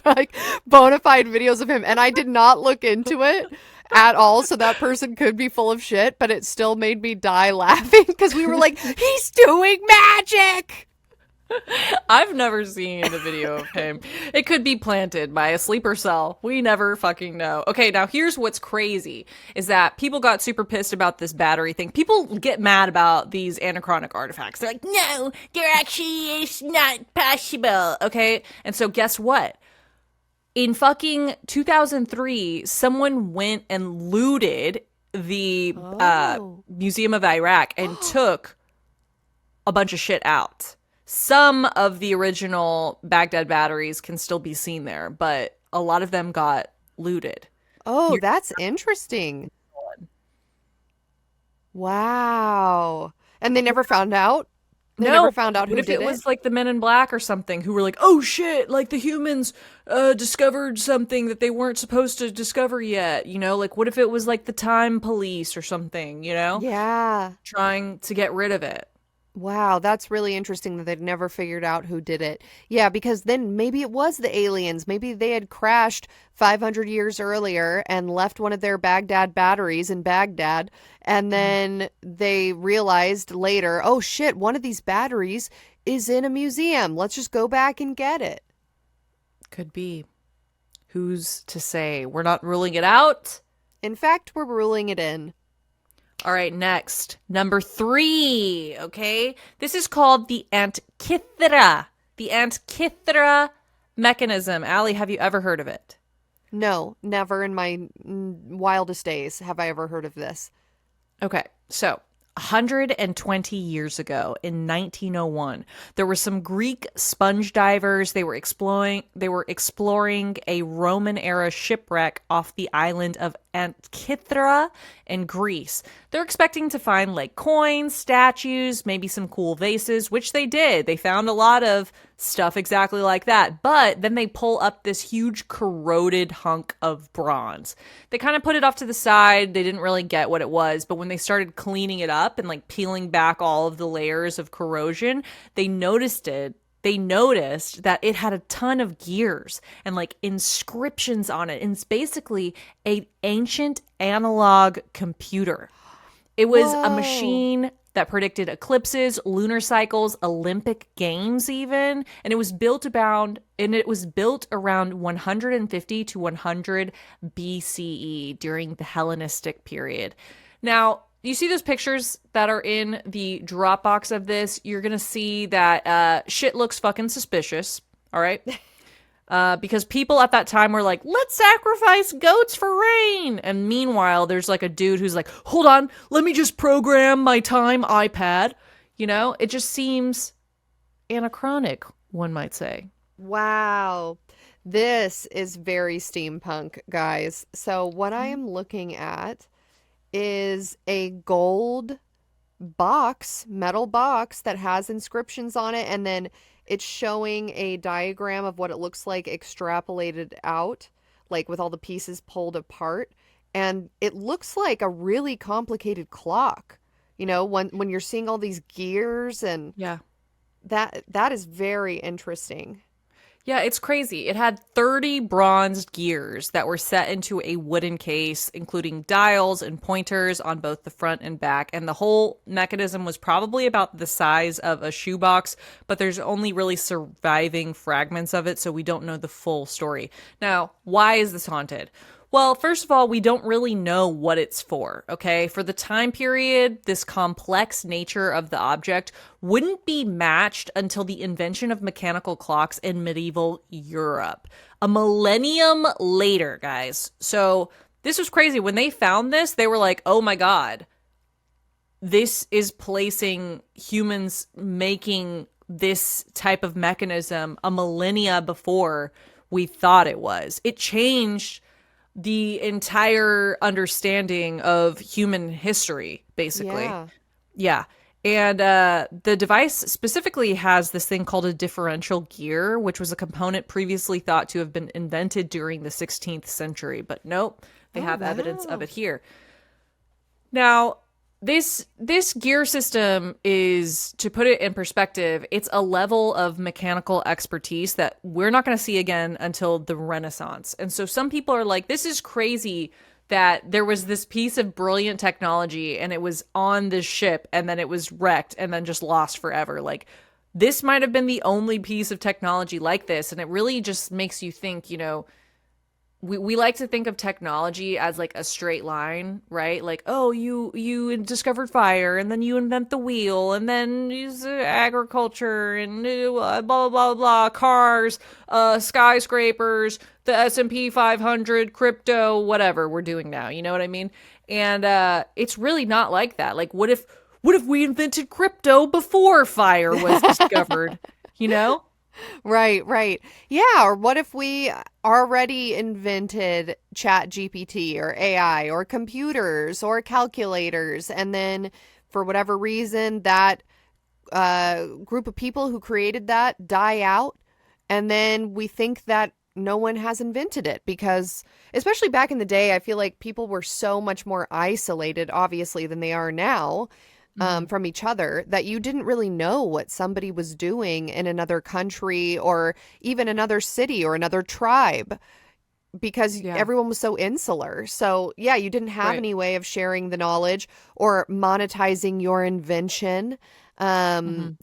like bona fide videos of him, and I did not look into it at all, so that person could be full of shit, but it still made me die laughing because we were like, he's doing magic. I've never seen the video of him. It could be planted by a sleeper cell. We never fucking know. Okay, now here's what's crazy is that people got super pissed about this battery thing. People get mad about these anachronic artifacts. They're like, no, they're actually, it's not possible. Okay, and so guess what? In fucking 2003, someone went and looted the Museum of Iraq and took a bunch of shit out. Some of the original Baghdad batteries can still be seen there, but a lot of them got looted. Oh, that's interesting. Wow. And they never found out? They never found out who what if did it was like the Men in Black or something who were like, oh shit, like the humans discovered something that they weren't supposed to discover yet, you know? Like what if it was like the Time Police or something, you know? Yeah. Trying to get rid of it. Wow, that's really interesting that they'd never figured out who did it. Yeah, because then maybe it was the aliens. Maybe they had crashed 500 years earlier and left one of their Baghdad batteries in Baghdad. And then they realized later, oh shit, one of these batteries is in a museum. Let's just go back and get it. Could be. Who's to say? We're not ruling it out. In fact, we're ruling it in. All right, next. Number 3, okay? This is called the Antikythera. The Antikythera Mechanism. Aly, have you ever heard of it? No, never in my wildest days have I ever heard of this. Okay, so 120 years ago in 1901, there were some Greek sponge divers. They were exploring a Roman era shipwreck off the island of Antikythera in Greece. They're expecting to find like coins, statues, maybe some cool vases, which they did. They found a lot of stuff exactly like that. But then they pull up this huge corroded hunk of bronze. They kind of put it off to the side. They didn't really get what it was. But when they started cleaning it up and like peeling back all of the layers of corrosion, they noticed that it had a ton of gears and like inscriptions on it. And it's basically an ancient analog computer. It was a machine that predicted eclipses, lunar cycles, Olympic games even, and it was built around 150 to 100 BCE during the Hellenistic period. Now, you see those pictures that are in the Dropbox of this, you're going to see that shit looks fucking suspicious, all right? Because people at that time were like, let's sacrifice goats for rain. And meanwhile, there's like a dude who's like, hold on, let me just program my time iPad. You know, it just seems anachronic, one might say. Wow. This is very steampunk, guys. So what I am looking at is a gold box, metal box that has inscriptions on it, and then it's showing a diagram of what it looks like extrapolated out, like with all the pieces pulled apart. And it looks like a really complicated clock, you know, when you're seeing all these gears, and Yeah. that is very interesting. Yeah, it's crazy. It had 30 bronzed gears that were set into a wooden case, including dials and pointers on both the front and back. And the whole mechanism was probably about the size of a shoebox, but there's only really surviving fragments of it, so we don't know the full story. Now, why is this haunted? Well, first of all, we don't really know what it's for, okay? For the time period, this complex nature of the object wouldn't be matched until the invention of mechanical clocks in medieval Europe. A millennium later, guys. So this was crazy. When they found this, they were like, oh my God, this is placing humans making this type of mechanism a millennia before we thought it was. It changed the entire understanding of human history, basically. Yeah. And the device specifically has this thing called a differential gear, which was a component previously thought to have been invented during the 16th century. But nope, they have evidence of it here. Now, this gear system is, to put it in perspective, it's a level of mechanical expertise that we're not going to see again until the Renaissance. And so some people are like, this is crazy that there was this piece of brilliant technology and it was on this ship and then it was wrecked and then just lost forever. Like, this might have been the only piece of technology like this. And it really just makes you think, you know, we like to think of technology as like a straight line, right? Like, oh, you discovered fire and then you invent the wheel and then use agriculture and blah, blah, blah, blah, cars, skyscrapers, the S&P 500, crypto, whatever we're doing now. You know what I mean? And it's really not like that. Like, what if we invented crypto before fire was discovered, you know? Right. Yeah, or what if we already invented Chat GPT or AI or computers or calculators, and then for whatever reason that group of people who created that die out, and then we think that no one has invented it, because especially back in the day, I feel like people were so much more isolated, obviously, than they are now. From each other, that you didn't really know what somebody was doing in another country or even another city or another tribe, because everyone was so insular. So yeah, you didn't have any way of sharing the knowledge or monetizing your invention,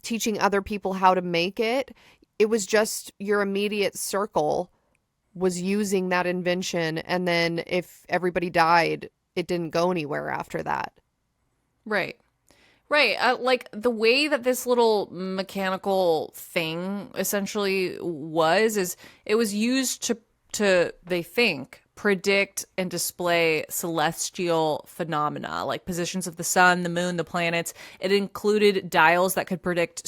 teaching other people how to make it. It was just your immediate circle was using that invention, and then if everybody died, it didn't go anywhere after that. Right. Like the way that this little mechanical thing essentially is it was used to they think, predict and display celestial phenomena like positions of the sun, the moon, the planets. It included dials that could predict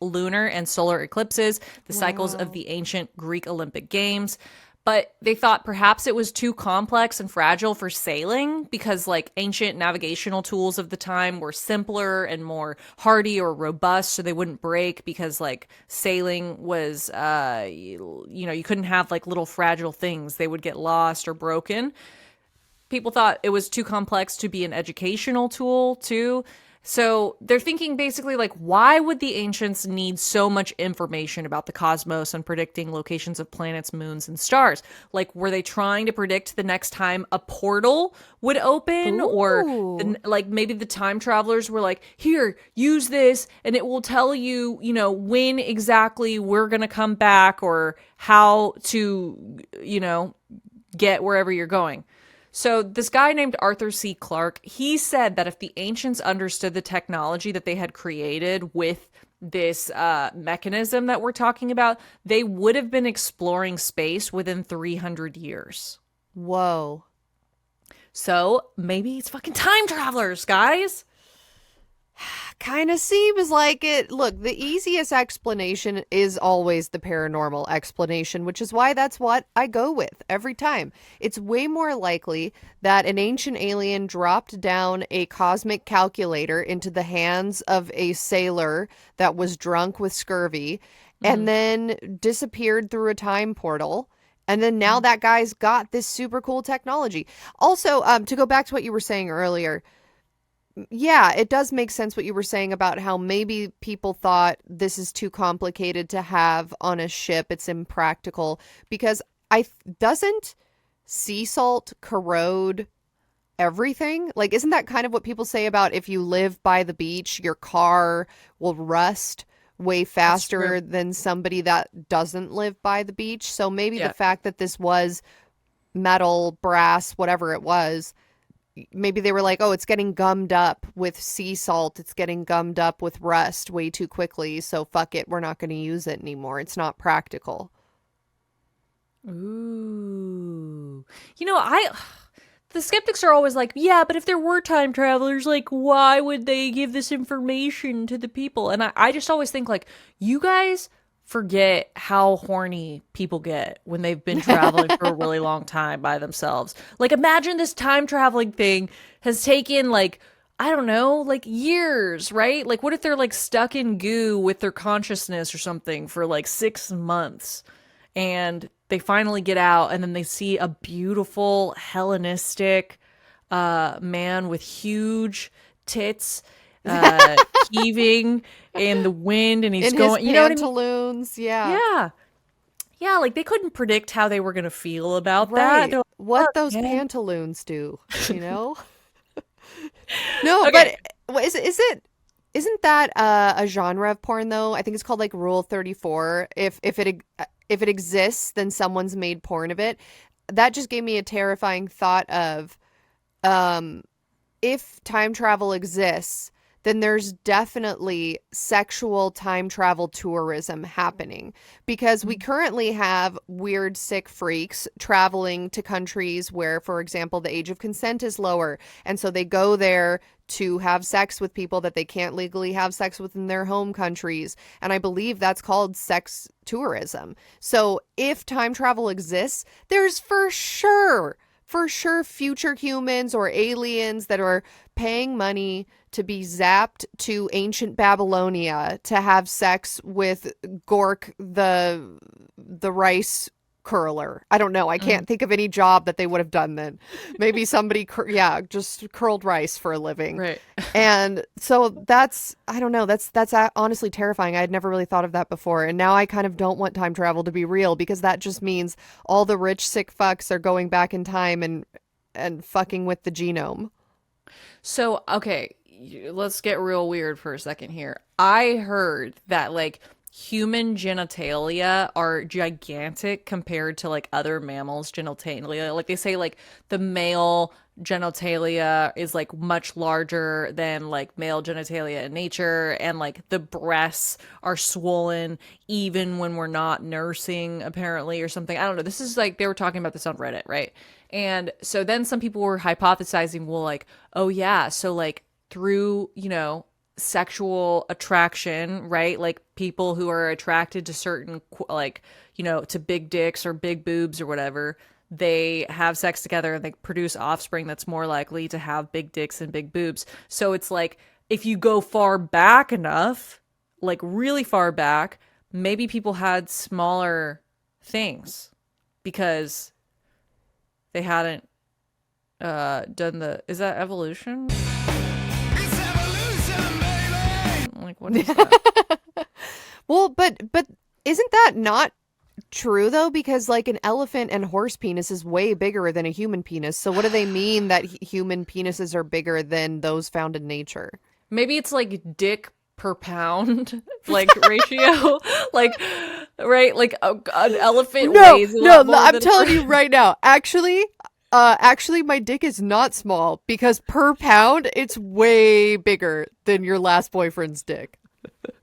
lunar and solar eclipses, the cycles of the ancient Greek Olympic Games. But they thought perhaps it was too complex and fragile for sailing because like ancient navigational tools of the time were simpler and more hardy or robust, so they wouldn't break because like sailing was, you couldn't have like little fragile things. They would get lost or broken. People thought it was too complex to be an educational tool too. So they're thinking basically like, why would the ancients need so much information about the cosmos and predicting locations of planets, moons, and stars? Like, were they trying to predict the next time a portal would open? Ooh. Or like maybe the time travelers were like, here, use this and it will tell you, when exactly we're going to come back or how to, get wherever you're going. So this guy named Arthur C. Clarke, he said that if the ancients understood the technology that they had created with this mechanism that we're talking about, they would have been exploring space within 300 years. Whoa. So maybe it's fucking time travelers, guys. Kind of seems like it. Look, the easiest explanation is always the paranormal explanation, which is why that's what I go with every time. It's way more likely that an ancient alien dropped down a cosmic calculator into the hands of a sailor that was drunk with scurvy and then disappeared through a time portal. And then now that guy's got this super cool technology. Also, to go back to what you were saying earlier, yeah, it does make sense what you were saying about how maybe people thought this is too complicated to have on a ship. It's impractical because doesn't sea salt corrode everything? Like, isn't that kind of what people say about if you live by the beach, your car will rust way faster than somebody that doesn't live by the beach? So maybe the fact that this was metal, brass, whatever it was, maybe they were like, oh, it's getting gummed up with sea salt. It's getting gummed up with rust way too quickly. So fuck it. We're not going to use it anymore. It's not practical. Ooh. The skeptics are always like, yeah, but if there were time travelers, like, why would they give this information to the people? And I just always think, like, you guys forget how horny people get when they've been traveling for a really long time by themselves. Like, imagine this time traveling thing has taken, like, I don't know, like years, right? Like, what if they're, like, stuck in goo with their consciousness or something for, like, 6 months? And they finally get out and then they see a beautiful Hellenistic man with huge tits heaving in the wind, and he's in going, his you know what I mean? pantaloons, yeah. Yeah, like they couldn't predict how they were going to feel about Right. that. What "Fuck, those man." pantaloons do, you know? No, Okay. but isn't that a genre of porn though? I think it's called like Rule 34. If it exists, then someone's made porn of it. That just gave me a terrifying thought of if time travel exists, then there's definitely sexual time travel tourism happening because we currently have weird, sick freaks traveling to countries where, for example, the age of consent is lower. And so they go there to have sex with people that they can't legally have sex with in their home countries. And I believe that's called sex tourism. So if time travel exists, there's for sure future humans or aliens that are paying money to be zapped to ancient Babylonia to have sex with Gork the rice curler. I don't know. I can't think of any job that they would have done then. Maybe somebody just curled rice for a living. Right. And so that's, I don't know, that's honestly terrifying. I had never really thought of that before. And now I kind of don't want time travel to be real because that just means all the rich sick fucks are going back in time and fucking with the genome. So, okay, let's get real weird for a second here. I heard that, like, human genitalia are gigantic compared to like other mammals' genitalia. Like they say like the male genitalia is like much larger than like male genitalia in nature, and like the breasts are swollen even when we're not nursing, apparently, or something. I don't know. This is like they were talking about this on Reddit, right? And so then some people were hypothesizing, well, like, oh yeah, so like through, sexual attraction, right? Like people who are attracted to certain, like, to big dicks or big boobs or whatever, they have sex together and they produce offspring that's more likely to have big dicks and big boobs. So it's like, if you go far back enough, like really far back, maybe people had smaller things because they hadn't done is that evolution? Like, what is that? Well, but isn't that not true though? Because like an elephant and horse penis is way bigger than a human penis. So what do they mean that human penises are bigger than those found in nature? Maybe it's like dick per pound, like ratio, like, right? Like an elephant weighs a lot more I'm than telling you right now. Actually, my dick is not small because per pound, it's way bigger than your last boyfriend's dick.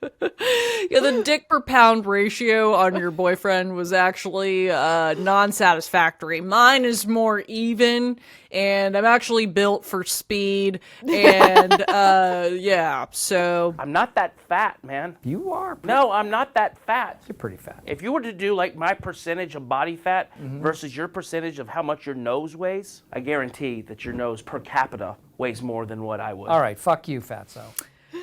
Yeah, the dick per pound ratio on your boyfriend was actually non-satisfactory. Mine is more even, and I'm actually built for speed, and yeah, so... I'm not that fat, man. You are. No, I'm not that fat. You're pretty fat. If you were to do like my percentage of body fat versus your percentage of how much your nose weighs, I guarantee that your nose per capita weighs more than what I would. All right, fuck you, fatso.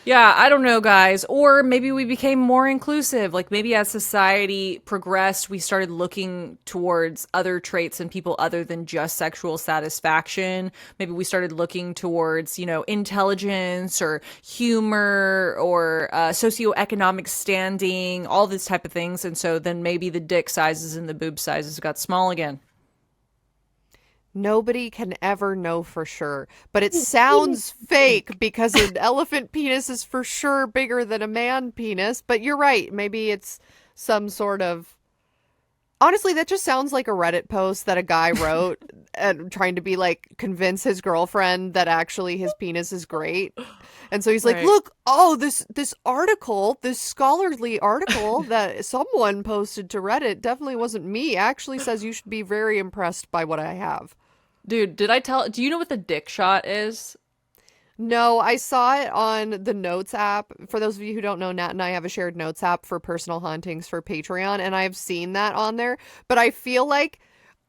Yeah, I don't know, guys. Or maybe we became more inclusive. Like maybe as society progressed, we started looking towards other traits in people other than just sexual satisfaction. Maybe we started looking towards, intelligence or humor or socioeconomic standing, all this type of things. And so then maybe the dick sizes and the boob sizes got small again. Nobody can ever know for sure, but it sounds fake because an elephant penis is for sure bigger than a man penis. But you're right. Maybe it's some sort of... Honestly, that just sounds like a Reddit post that a guy wrote and trying to be like convince his girlfriend that actually his penis is great. And so he's like, Right. look, this article, this scholarly article that someone posted to Reddit, definitely wasn't me, actually says you should be very impressed by what I have. Dude, do you know what the dick shot is? No, I saw it on the Notes app. For those of you who don't know, Nat and I have a shared Notes app for personal hauntings for Patreon, and I've seen that on there. But I feel like,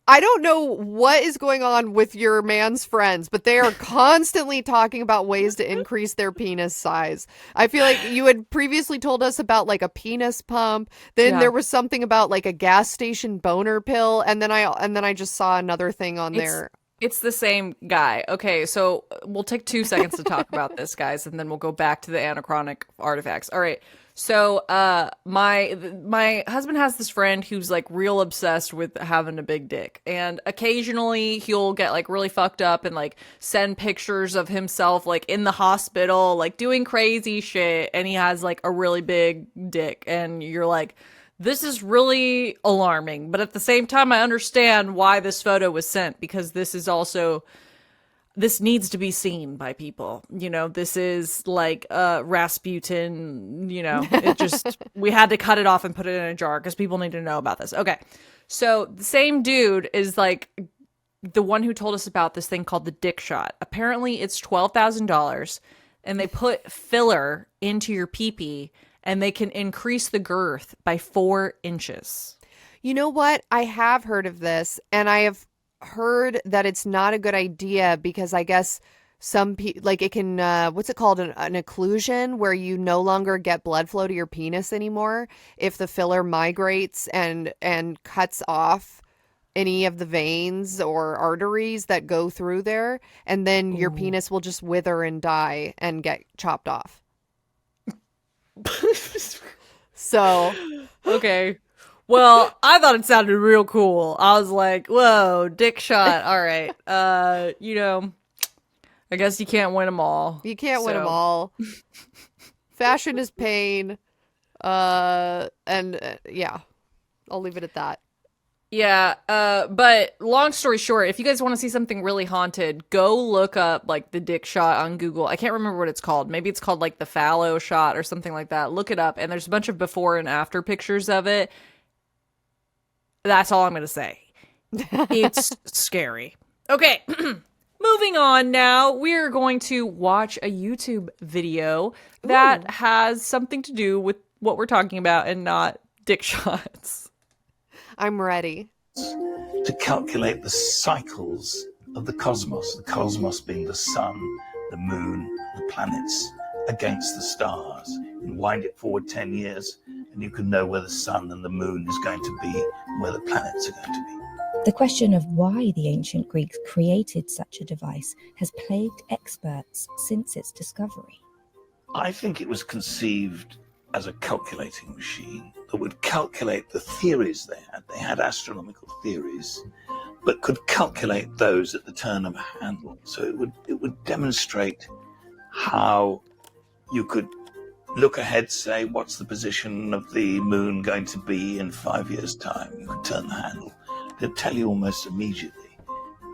I don't know what is going on with your man's friends, but they are constantly talking about ways to increase their penis size. I feel like you had previously told us about like a penis pump. Then there was something about like a gas station boner pill, and then I just saw another thing on there. It's the same guy. Okay, so we'll take 2 seconds to talk about this, guys, and then we'll go back to the anachronic artifacts. All right. So, my husband has this friend who's like real obsessed with having a big dick, and occasionally he'll get like really fucked up and like send pictures of himself like in the hospital, like doing crazy shit, and he has like a really big dick, and you're like, this is really alarming, but at the same time, I understand why this photo was sent, because this needs to be seen by people. This is like Rasputin, it just, we had to cut it off and put it in a jar because people need to know about this. Okay. So the same dude is like the one who told us about this thing called the dick shot. Apparently it's $12,000 and they put filler into your pee-pee and they can increase the girth by 4 inches. You know what? I have heard of this, and I have heard that it's not a good idea because I guess some people, like it can, what's it called? An occlusion, where you no longer get blood flow to your penis anymore if the filler migrates and cuts off any of the veins or arteries that go through there, and then your penis will just wither and die and get chopped off. So, okay. Well, I thought it sounded real cool. I was like, whoa, dick shot. All right. I guess you can't win them all. You can't win them all. Fashion is pain. Yeah, I'll leave it at that. Yeah, but long story short, if you guys want to see something really haunted, go look up like the dick shot on Google. I can't remember what it's called. Maybe it's called like the fallow shot or something like that. Look it up, and there's a bunch of before and after pictures of it. That's all I'm going to say. It's scary. Okay, moving on now. We're going to watch a YouTube video that has something to do with what we're talking about and not dick shots. I'm ready. To calculate the cycles of the cosmos being the sun, the moon, the planets against the stars, and wind it forward 10 years, and you can know where the sun and the moon is going to be and where the planets are going to be. The question of why the ancient Greeks created such a device has plagued experts since its discovery. I think it was conceived as a calculating machine that would calculate the theories they had. They had astronomical theories, but could calculate those at the turn of a handle. So it would demonstrate how you could look ahead, say, what's the position of the moon going to be in 5 years' time? You could turn the handle. They'd tell you almost immediately.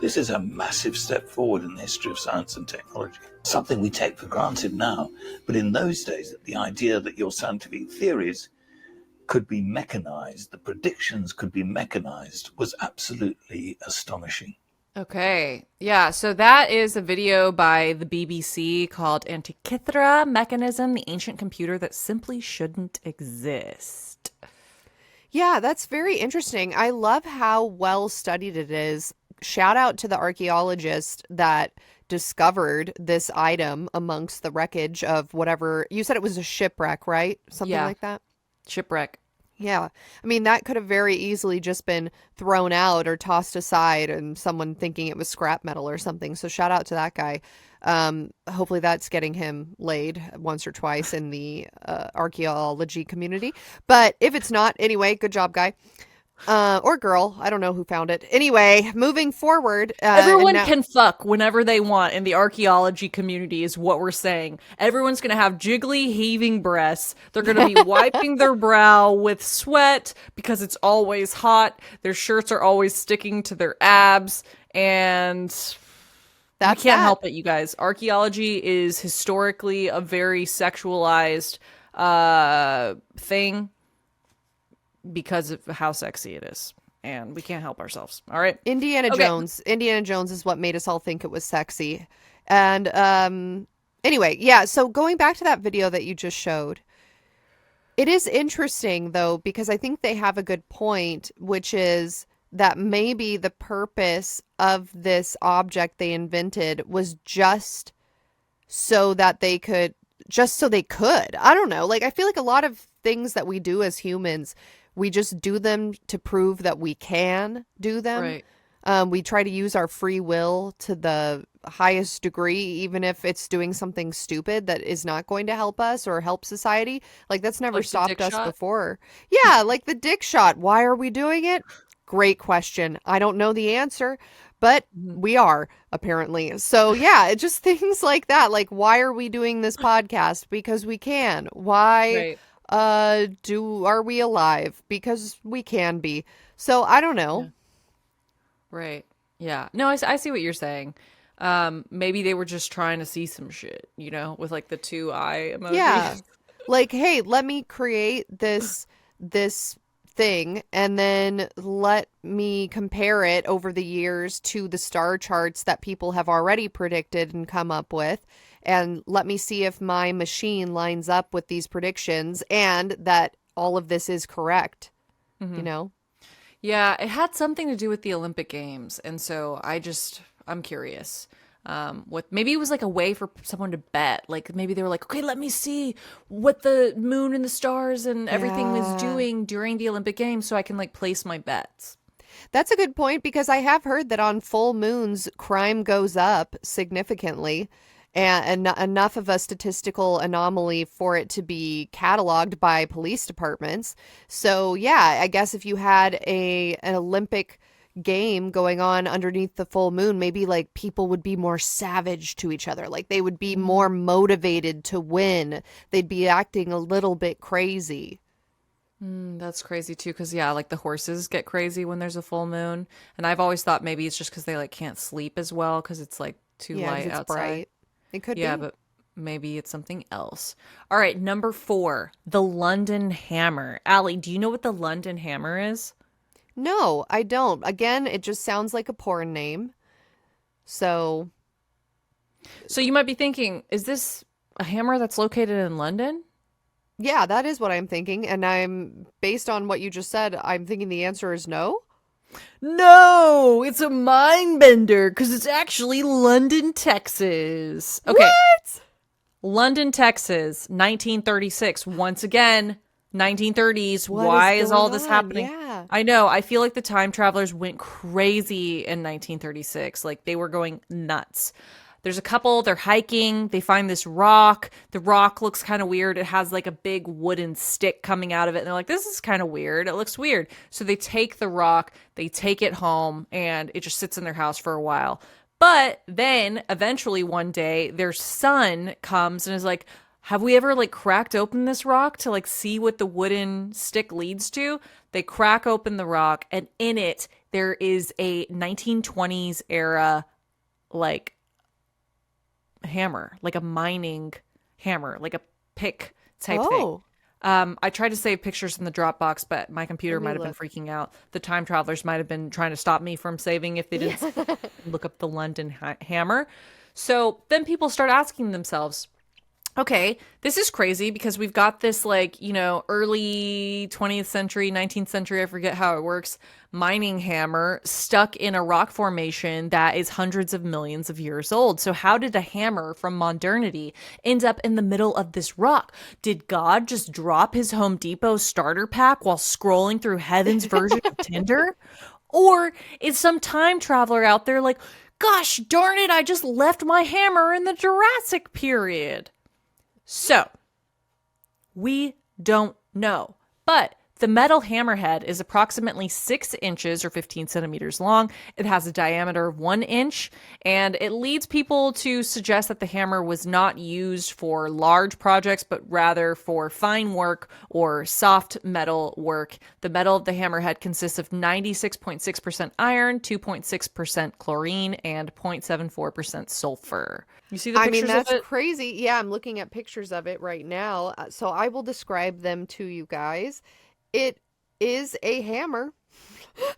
This is a massive step forward in the history of science and technology. Something we take for granted now, but in those days, the idea that your scientific theories could be mechanized, the predictions could be mechanized, was absolutely astonishing. Okay. Yeah, so that is a video by the BBC called Antikythera Mechanism, the ancient computer that simply shouldn't exist. Yeah, that's very interesting. I love how well studied it is. Shout out to the archaeologist that discovered this item amongst the wreckage of whatever. You said it was a shipwreck, right? Something like that? Shipwreck. Yeah. I mean, that could have very easily just been thrown out or tossed aside and someone thinking it was scrap metal or something. So shout out to that guy. Hopefully that's getting him laid once or twice in the archaeology community. But if it's not, anyway, good job, guy. Or girl. I don't know who found it. Anyway, moving forward. Everyone can fuck whenever they want in the archaeology community is what we're saying. Everyone's going to have jiggly, heaving breasts. They're going to be wiping their brow with sweat because it's always hot. Their shirts are always sticking to their abs. And we can't help it, you guys. Archaeology is historically a very sexualized thing, because of how sexy it is, and we can't help ourselves. All right. Indiana Jones is what made us all think it was sexy. And anyway, yeah, so going back to that video that you just showed, it is interesting though, because I think they have a good point, which is that maybe the purpose of this object they invented was just so they could. I don't know. Like, I feel like a lot of things that we do as humans, we just do them to prove that we can do them. Right. We try to use our free will to the highest degree, even if it's doing something stupid that is not going to help us or help society. Like, that's never stopped us before. Yeah, like the dick shot. Why are we doing it? Great question. I don't know the answer, but we are, apparently. So yeah, it just things like that. Like, why are we doing this podcast? Because we can. Why are we alive? Because we can be. So I don't know. Yeah. Right. Yeah. No, I see what you're saying. Maybe they were just trying to see some shit, you know, with like the 2 eye emoji. Yeah. Like, hey, let me create this thing and then let me compare it over the years to the star charts that people have already predicted and come up with, and let me see if my machine lines up with these predictions and that all of this is correct. You know? Yeah, it had something to do with the Olympic Games, and so I'm curious. Maybe it was like a way for someone to bet. Like, maybe they were like, okay, let me see what the moon and the stars and everything was doing during the Olympic Games so I can like place my bets. That's a good point, because I have heard that on full moons, crime goes up significantly, and enough of a statistical anomaly for it to be cataloged by police departments. So yeah, I guess if you had an Olympic game going on underneath the full moon, maybe like people would be more savage to each other. Like they would be more motivated to win. They'd be acting a little bit crazy. That's crazy too, because yeah, like the horses get crazy when there's a full moon, and I've always thought maybe it's just because they like can't sleep as well because it's like too Yeah, 'cause light it's outside. bright. It could Yeah, be. but maybe it's something else. All right, number 4, the London Hammer. Allie, do you know what the London Hammer is? No, I don't. Again, it just sounds like a porn name. So, So you might be thinking, is this a hammer that's located in London? yeah, that is what I'm thinking. And I'm, based on what you just said, I'm thinking the answer is no. No, it's a mind bender because it's actually London, Texas. Okay. What? London, Texas, 1936. Once again, 1930s. What Why is is all going this on? happening? Yeah. I know. I feel like the time travelers went crazy in 1936. Like they were going nuts. There's a couple, they're hiking, they find this rock. The rock looks kind of weird. It has like a big wooden stick coming out of it. And they're like, this is kind of weird. It looks weird. So they take the rock, they take it home, and it just sits in their house for a while. But then eventually one day, their son comes and is like, have we ever like cracked open this rock to like see what the wooden stick leads to? They crack open the rock, and in it, there is a 1920s era like hammer, like a mining hammer, like a pick type thing. I tried to save pictures in the Dropbox, but my computer might have been freaking out. The time travelers might have been trying to stop me from saving if they didn't look up the London hammer. So then people start asking themselves, okay, this is crazy because we've got this like, you know, early 20th century, 19th century, I forget how it works, mining hammer stuck in a rock formation that is hundreds of millions of years old. So how did a hammer from modernity end up in the middle of this rock? Did God just drop his Home Depot starter pack while scrolling through heaven's version of Tinder? Or is some time traveler out there like, gosh darn it, I just left my hammer in the Jurassic period? So, we don't know, but the metal hammerhead is approximately 6 inches or 15 centimeters long. It has a diameter of 1 inch, and it leads people to suggest that the hammer was not used for large projects, but rather for fine work or soft metal work. The metal of the hammerhead consists of 96.6% iron, 2.6% chlorine, and 0.74% sulfur. You see the I pictures mean, that's of it? crazy. Yeah, I'm looking at pictures of it right now. So I will describe them to you guys. It is a hammer.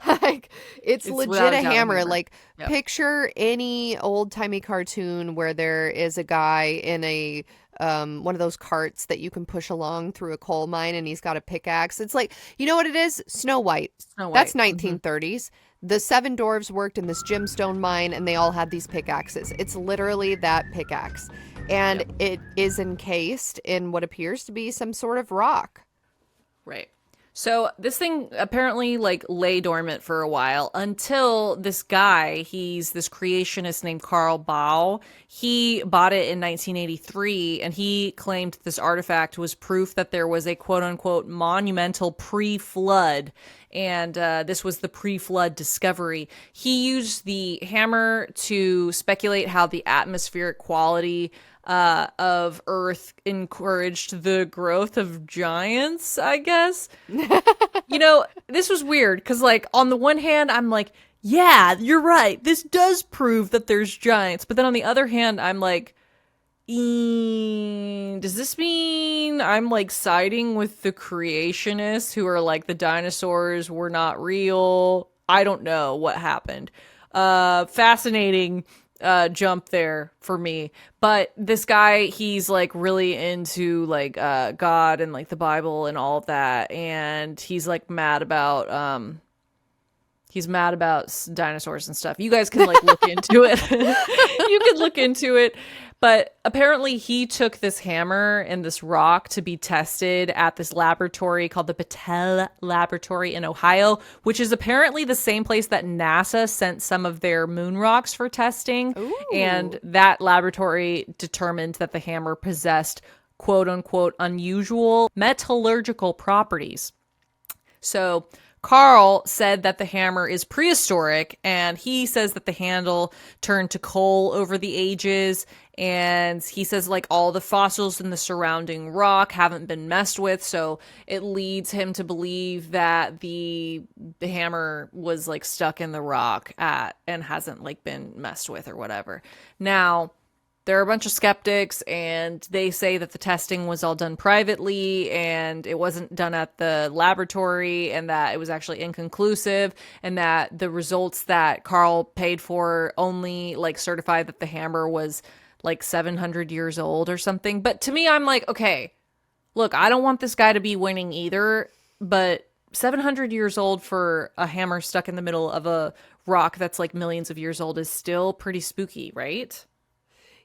Like, it's without legit a a doubt hammer. hammer. Like, Yep. picture any old-timey cartoon where there is a guy in a one of those carts that you can push along through a coal mine, and he's got a pickaxe. It's like, you know what it is? Snow White. Snow That's White. 1930s. The 7 dwarves worked in this gemstone mine, and they all had these pickaxes. It's literally that pickaxe. And it is encased in what appears to be some sort of rock. Right. So this thing apparently like lay dormant for a while until this guy, he's this creationist named Carl Baugh. He bought it in 1983 and he claimed this artifact was proof that there was a quote unquote monumental pre-flood. And this was the pre-flood discovery. He used the hammer to speculate how the atmospheric quality of Earth encouraged the growth of giants, I guess. You know, this was weird because, like, on the one hand, I'm like, yeah, you're right. This does prove that there's giants. But then on the other hand, I'm like, does this mean I'm like siding with the creationists who are like the dinosaurs were not real? I don't know what happened. Fascinating jump there for me. But this guy, he's like really into like God and like the Bible and all of that, and he's like mad about dinosaurs and stuff. You guys can like look into it. You can look into it. But apparently he took this hammer and this rock to be tested at this laboratory called the Battelle Laboratory in Ohio, which is apparently the same place that NASA sent some of their moon rocks for testing. Ooh. And that laboratory determined that the hammer possessed quote unquote unusual metallurgical properties. So Carl said that the hammer is prehistoric, and he says that the handle turned to coal over the ages, and he says like all the fossils in the surrounding rock haven't been messed with, so it leads him to believe that the hammer was like stuck in the rock and hasn't like been messed with or whatever. Now, there are a bunch of skeptics, and they say that the testing was all done privately and it wasn't done at the laboratory, and that it was actually inconclusive, and that the results that Carl paid for only like certified that the hammer was like 700 years old or something. But to me, I'm like, okay, look, I don't want this guy to be winning either, but 700 years old for a hammer stuck in the middle of a rock that's like millions of years old is still pretty spooky, right?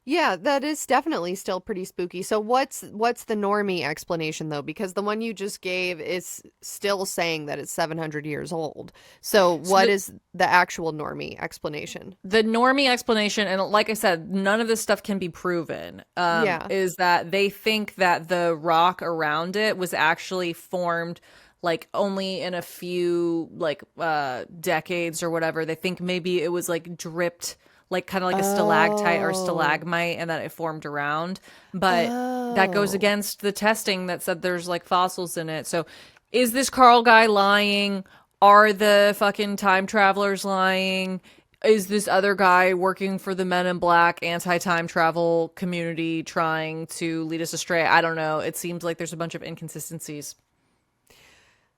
Yeah, that is definitely still pretty spooky. So what's the normie explanation though? Because the one you just gave is still saying that it's 700 years old. So what is the actual normie explanation? The normie explanation, and like I said, none of this stuff can be proven, is that they think that the rock around it was actually formed like only in a few like decades or whatever. They think maybe it was like dripped like kind of like a stalactite or stalagmite, and that it formed around. But that goes against the testing that said there's like fossils in it. So is this Carl guy lying? Are the fucking time travelers lying? Is this other guy working for the Men in Black anti-time travel community trying to lead us astray? I don't know. It seems like there's a bunch of inconsistencies.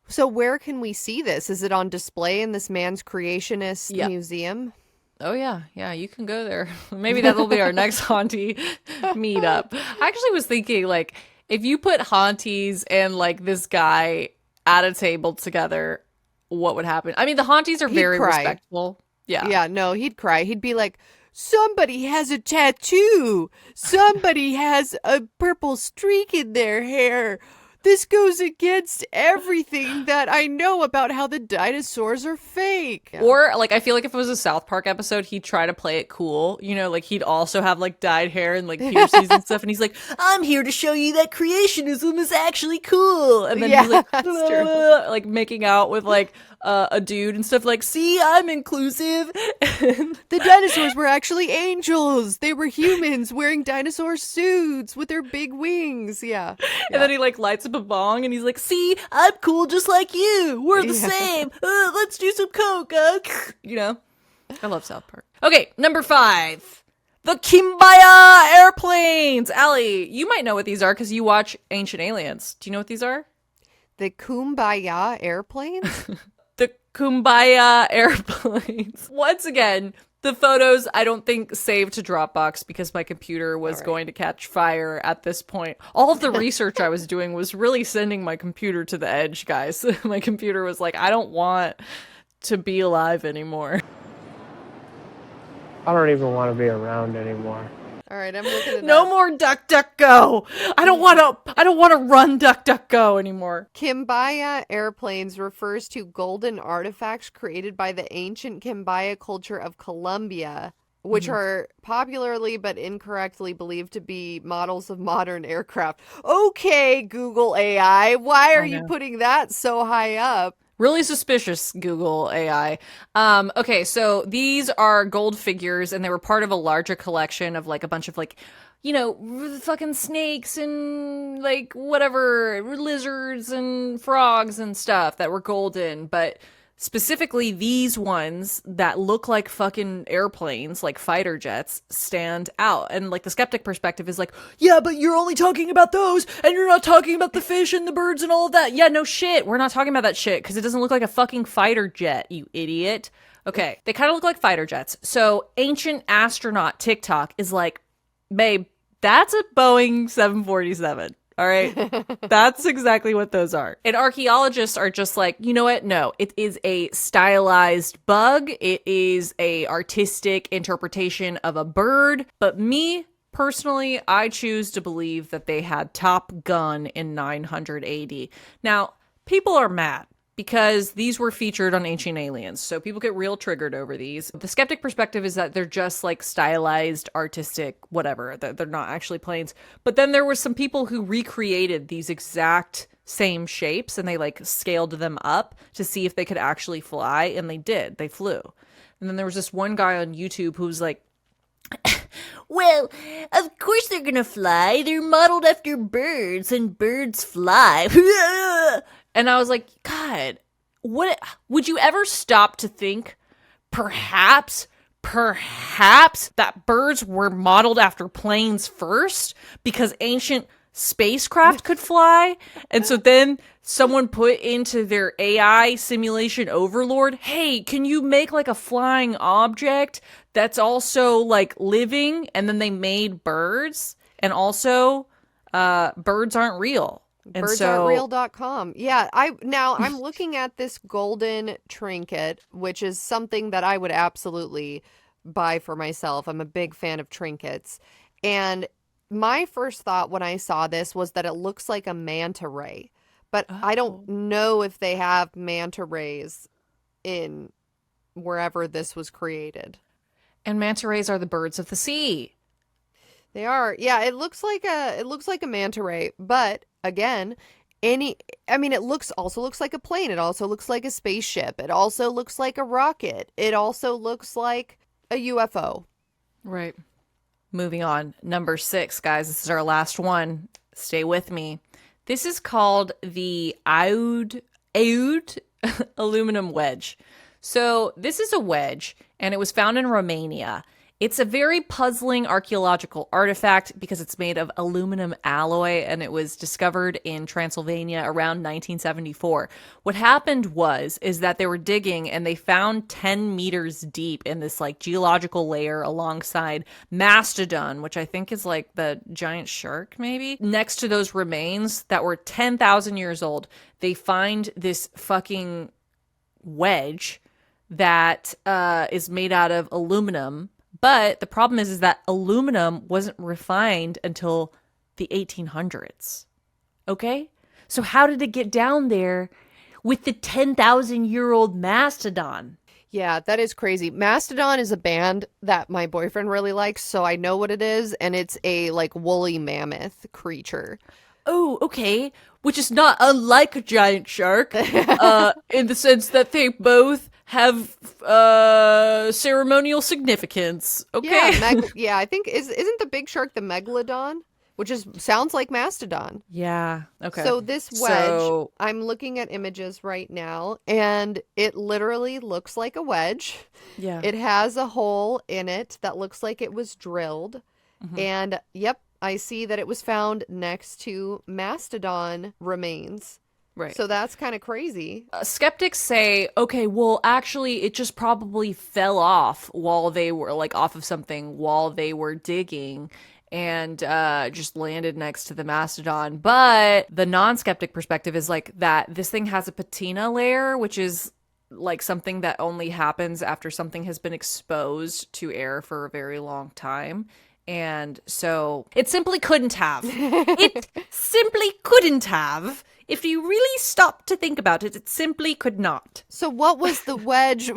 So where can we see this? Is it on display in this man's creationist museum? Oh, yeah. Yeah, you can go there. Maybe that'll be our next Haunty meetup. I actually was thinking, like, if you put Haunties and, like, this guy at a table together, what would happen? I mean, the Haunties are very respectful. Yeah. Yeah, no, he'd cry. He'd be like, somebody has a tattoo. Somebody has a purple streak in their hair. This goes against everything that I know about how the dinosaurs are fake. Yeah. Or, like, I feel like if it was a South Park episode, he'd try to play it cool. You know, like, he'd also have, like, dyed hair and, like, piercings and stuff. And he's like, I'm here to show you that creationism is actually cool. And then he's like, like, making out with, like, a dude and stuff like, see, I'm inclusive. The dinosaurs were actually angels. They were humans wearing dinosaur suits with their big wings. Yeah. And then he like lights up a bong and he's like, see, I'm cool just like you. We're the same. Let's do some coke. You know, I love South Park. Okay, number 5. The QUIMBAYA airplanes. Aly, you might know what these are because you watch Ancient Aliens. Do you know what these are? The QUIMBAYA airplanes? The QUIMBAYA airplanes. Once again, the photos I don't think saved to Dropbox because my computer was going to catch fire at this point. All of the research I was doing was really sending my computer to the edge, guys. My computer was like, I don't want to be alive anymore. I don't even want to be around anymore. All right, I'm looking at No more DuckDuckGo. I don't want to run DuckDuckGo anymore. QUIMBAYA airplanes refers to golden artifacts created by the ancient QUIMBAYA culture of Colombia, which are popularly but incorrectly believed to be models of modern aircraft. Okay, Google AI, why are you putting that so high up? Really suspicious, Google AI. Okay, so these are gold figures, and they were part of a larger collection of, like, a bunch of, like, you know, fucking snakes and, like, whatever, lizards and frogs and stuff that were golden. But specifically, these ones that look like fucking airplanes, like fighter jets, stand out. And, like, the skeptic perspective is like, yeah, but you're only talking about those, and you're not talking about the fish and the birds and all of that. Yeah, no shit. We're not talking about that shit, because it doesn't look like a fucking fighter jet, you idiot. Okay, they kind of look like fighter jets. So, ancient astronaut TikTok is like, babe, that's a Boeing 747. All right. That's exactly what those are. And archaeologists are just like, you know what? No, it is a stylized bug. It is a artistic interpretation of a bird. But me, personally, I choose to believe that they had Top Gun in 900 AD. Now, people are mad because these were featured on Ancient Aliens, so people get real triggered over these. The skeptic perspective is that they're just like stylized, artistic, whatever. They're not actually planes. But then there were some people who recreated these exact same shapes, and they like scaled them up to see if they could actually fly, and they did. They flew. And then there was this one guy on YouTube who was like, well, of course they're gonna fly. They're modeled after birds, and birds fly. And I was like, God, what would you ever stop to think perhaps that birds were modeled after planes first because ancient spacecraft could fly? And so then someone put into their AI simulation overlord, hey, can you make like a flying object that's also like living? And then they made birds, and also birds aren't real. And Birdsaren'treal.com. Yeah, I'm looking at this golden trinket, which is something that I would absolutely buy for myself. I'm a big fan of trinkets. And my first thought when I saw this was that it looks like a manta ray. But I don't know if they have manta rays in wherever this was created. And manta rays are the birds of the sea. They are. Yeah, it looks like a manta ray, but again, it also looks like a plane. It also looks like a spaceship. It also looks like a rocket. It also looks like a UFO. Right. Moving on. Number 6, guys. This is our last one. Stay with me. This is called the AIUD aluminum wedge. So this is a wedge, and it was found in Romania. It's a very puzzling archaeological artifact because it's made of aluminum alloy, and it was discovered in Transylvania around 1974. What happened is that they were digging, and they found 10 meters deep in this like geological layer alongside mastodon, which I think is like the giant shark maybe. Next to those remains that were 10,000 years old, they find this fucking wedge that is made out of aluminum. But the problem is that aluminum wasn't refined until the 1800s. Okay? So how did it get down there with the 10,000-year-old mastodon? Yeah, that is crazy. Mastodon is a band that my boyfriend really likes, so I know what it is, and it's a like woolly mammoth creature. Oh, okay. Which is not unlike a giant shark, in the sense that they both have ceremonial significance. Okay. Yeah, I think isn't the big shark the megalodon, which sounds like mastodon. Yeah. Okay. So this wedge, I'm looking at images right now, and it literally looks like a wedge. Yeah. It has a hole in it that looks like it was drilled, and yep, I see that it was found next to mastodon remains. Right. So that's kind of crazy. Skeptics say, okay, well, actually, it just probably fell off while they were off of something while they were digging, and just landed next to the mastodon. But the non-skeptic perspective is like that this thing has a patina layer, which is like something that only happens after something has been exposed to air for a very long time. And so it simply couldn't have. It simply couldn't have. If you really stop to think about it, it simply could not. So what was the wedge?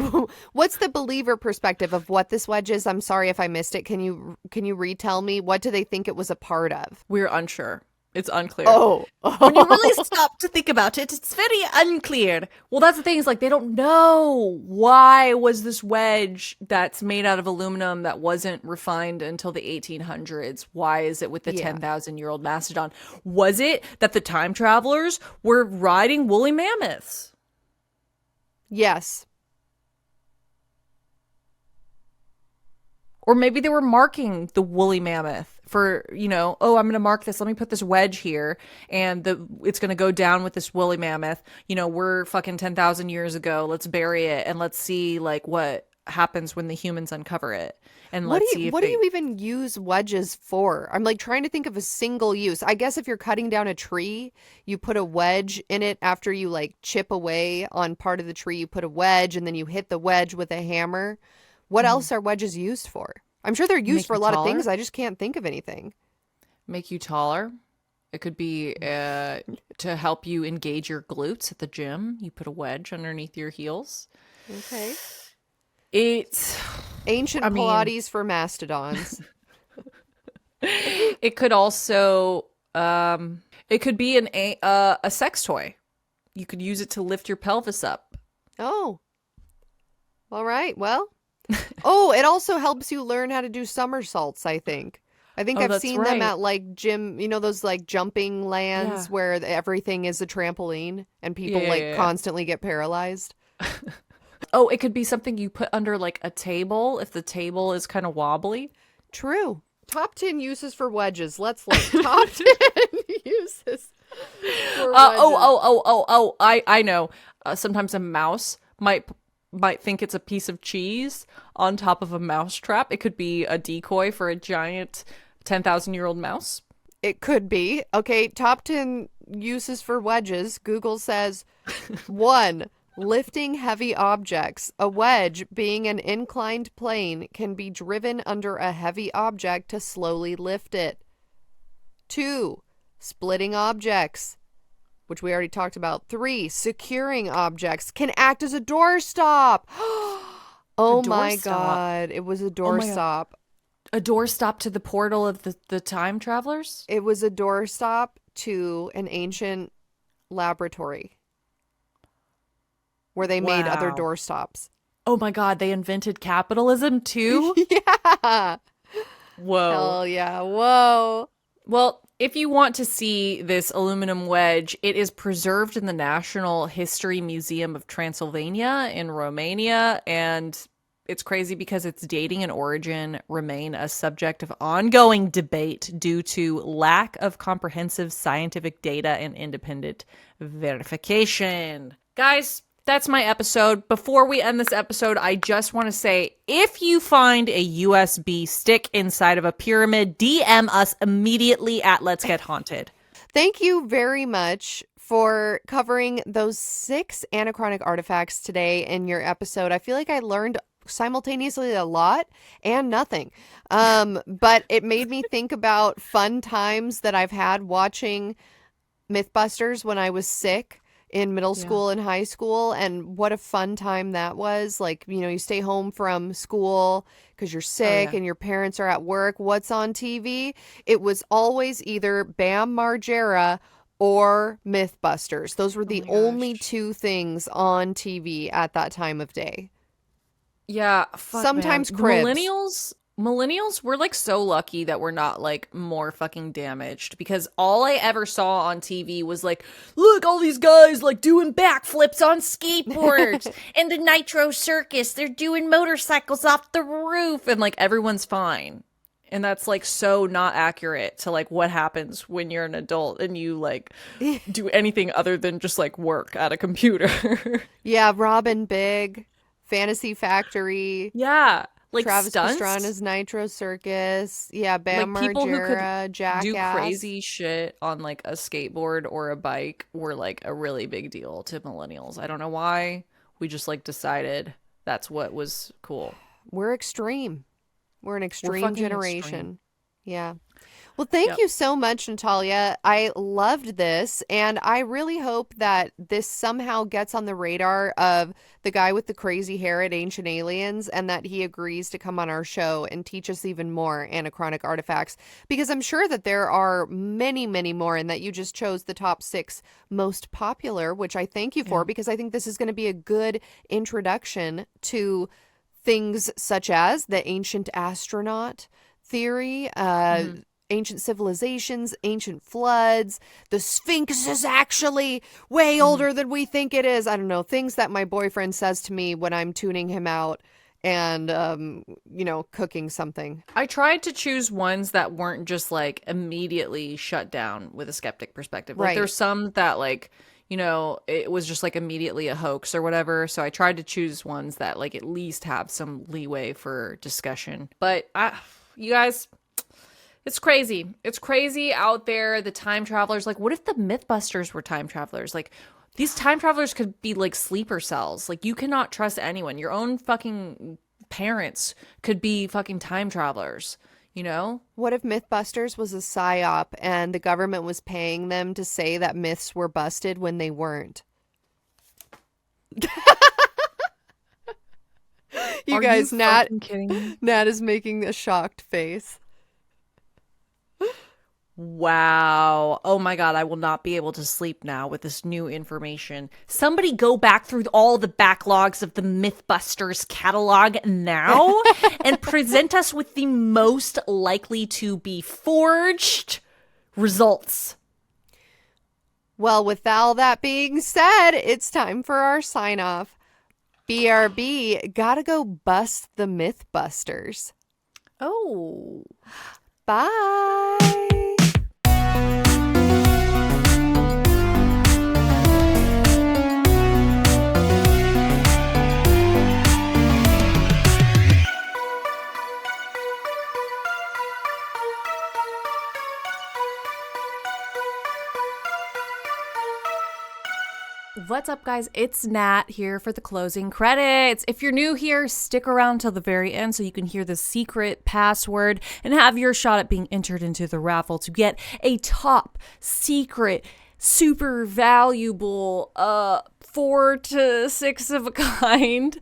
What's the believer perspective of what this wedge is? I'm sorry if I missed it. Can you retell me? What do they think it was a part of? We're unsure. It's unclear. Oh. When you really stop to think about it, it's very unclear. Well, that's the thing, is like they don't know why was this wedge that's made out of aluminum that wasn't refined until the 1800s. Why is it with the 10,000-year-old mastodon? Was it that the time travelers were riding woolly mammoths? Yes. Or maybe they were marking the woolly mammoth for, I'm going to mark this. Let me put this wedge here, and it's going to go down with this woolly mammoth. We're fucking 10,000 years ago. Let's bury it, and let's see what happens when the humans uncover it. And what do you even use wedges for? I'm trying to think of a single use. I guess if you're cutting down a tree, you put a wedge in it after you chip away on part of the tree. You put a wedge, and then you hit the wedge with a hammer. What else are wedges used for? I'm sure they're used for a lot of things. I just can't think of anything. Make you taller. It could be to help you engage your glutes at the gym. You put a wedge underneath your heels. Okay. It's ancient Pilates for mastodons. It could also It could be a sex toy. You could use it to lift your pelvis up. Oh. All right. Well. Oh, it also helps you learn how to do somersaults, I think. I've that's seen right. them at like gym, those like jumping lands Yeah. where everything is a trampoline and people Yeah. constantly get paralyzed. Oh, it could be something you put under like a table if the table is kind of wobbly. True. Top 10 uses for wedges. Let's look. Top 10 uses for wedges. I know. Sometimes a mouse might think it's a piece of cheese on top of a mouse trap. It could be a decoy for a giant 10,000-year-old mouse. It could be. Okay, top 10 uses for wedges. Google says 1. Lifting heavy objects. A wedge, being an inclined plane, can be driven under a heavy object to slowly lift it. 2. Splitting objects, which we already talked about. 3. Securing objects, can act as a doorstop. Oh my doorstop. God. It was a doorstop. A doorstop to the portal of the time travelers? It was a doorstop to an ancient laboratory where they made other Wow. doorstops. Oh my God, they invented capitalism too? Yeah. Whoa. Hell yeah. Whoa. Well, if you want to see this aluminum wedge, it is preserved in the National History Museum of Transylvania in Romania, and it's crazy because its dating and origin remain a subject of ongoing debate due to lack of comprehensive scientific data and independent verification. Guys, that's my episode. Before we end this episode, I just want to say, if you find a USB stick inside of a pyramid, DM us immediately at Let's Get Haunted. Thank you very much for covering those 6 anachronic artifacts today in your episode. I feel like I learned simultaneously a lot and nothing. But it made me think about fun times that I've had watching Mythbusters when I was sick in middle school and high school, and what a fun time that was. Like, you stay home from school because you're sick and your parents are at work. What's on TV? It was always either Bam Margera or Mythbusters. Those were the only 2 things on TV at that time of day. Yeah, fuck, Sometimes man. Cribs. Millennials, we're like so lucky that we're not like more fucking damaged, because all I ever saw on TV was like, look, all these guys like doing backflips on skateboards and the Nitro Circus, they're doing motorcycles off the roof, and like everyone's fine. And that's like so not accurate to like what happens when you're an adult and you like do anything other than just like work at a computer. Yeah, Robin Big, Fantasy Factory. Yeah. Like Travis stunts? Pastrana's Nitro Circus. Yeah, Bam Like people who Margera, could Jackass. do crazy shit on like a skateboard or a bike were like a really big deal to millennials. I don't know why. We just like decided that's what was cool. We're extreme. We're an extreme fucking generation. extreme. Yeah. Well, thank you so much, Natalia. I loved this, and I really hope that this somehow gets on the radar of the guy with the crazy hair at Ancient Aliens, and that he agrees to come on our show and teach us even more anachronic artifacts, because I'm sure that there are many, many more, and that you just chose the top 6 most popular, which I thank you for, because I think this is going to be a good introduction to things such as the ancient astronaut theory, ancient civilizations, ancient floods, the Sphinx is actually way older than we think it is. I don't know, things that my boyfriend says to me when I'm tuning him out and, cooking something. I tried to choose ones that weren't just like immediately shut down with a skeptic perspective. Like Right. there's some that like, it was just like immediately a hoax or whatever. So I tried to choose ones that like at least have some leeway for discussion. But you guys, it's crazy. It's crazy out there. The time travelers, like what if the Mythbusters were time travelers? Like these time travelers could be like sleeper cells. Like you cannot trust anyone. Your own fucking parents could be fucking time travelers, What if Mythbusters was a psyop and the government was paying them to say that myths were busted when they weren't? You guys, Nat kidding me? Nat is making a shocked face. Wow. Oh my God, I will not be able to sleep now with this new information. Somebody go back through all the backlogs of the Mythbusters catalog now and present us with the most likely to be forged results. Well, with all that being said, it's time for our sign off. BRB, gotta go bust the Mythbusters. Oh. Bye. What's up, guys? It's Nat here for the closing credits. If you're new here, stick around till the very end so you can hear the secret password and have your shot at being entered into the raffle to get a top secret, super valuable, 4 to 6 of a kind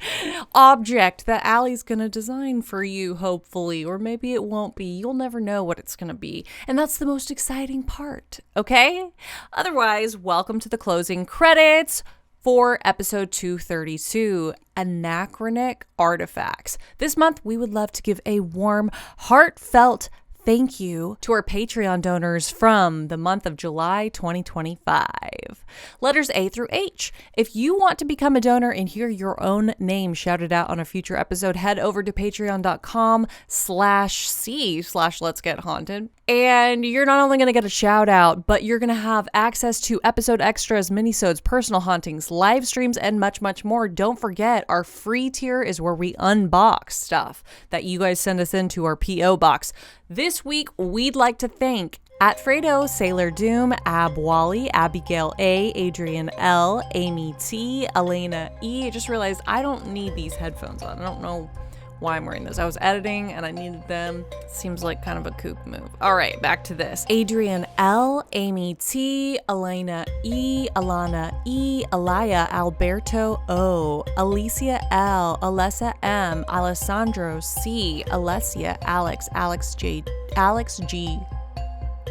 object that Ally's gonna design for you, hopefully, or maybe it won't be. You'll never know what it's gonna be, and that's the most exciting part, okay? Otherwise, welcome to the closing credits for episode 232, Anachronic Artifacts. This month, we would love to give a warm, heartfelt thank you to our Patreon donors from the month of July 2025. Letters A through H. If you want to become a donor and hear your own name shouted out on a future episode, head over to patreon.com/C/Let's Get Haunted. And you're not only going to get a shout out, but you're going to have access to episode extras, minisodes, personal hauntings, live streams, and much, much more. Don't forget, our free tier is where we unbox stuff that you guys send us into our P.O. box. This week, we'd like to thank At Fredo, Sailor Doom, Ab Wally, Abigail A, Adrian L, Amy T, Elena E. I just realized I don't need these headphones on. I don't know why I'm wearing those. I was editing and I needed them. Seems like kind of a kook move. All right, back to this. Adrian L, Amy T, Elena E, Alana E, Alaya, Alberto O, Alicia L, Alessa M, Alessandro C, Alessia, Alex, Alex G,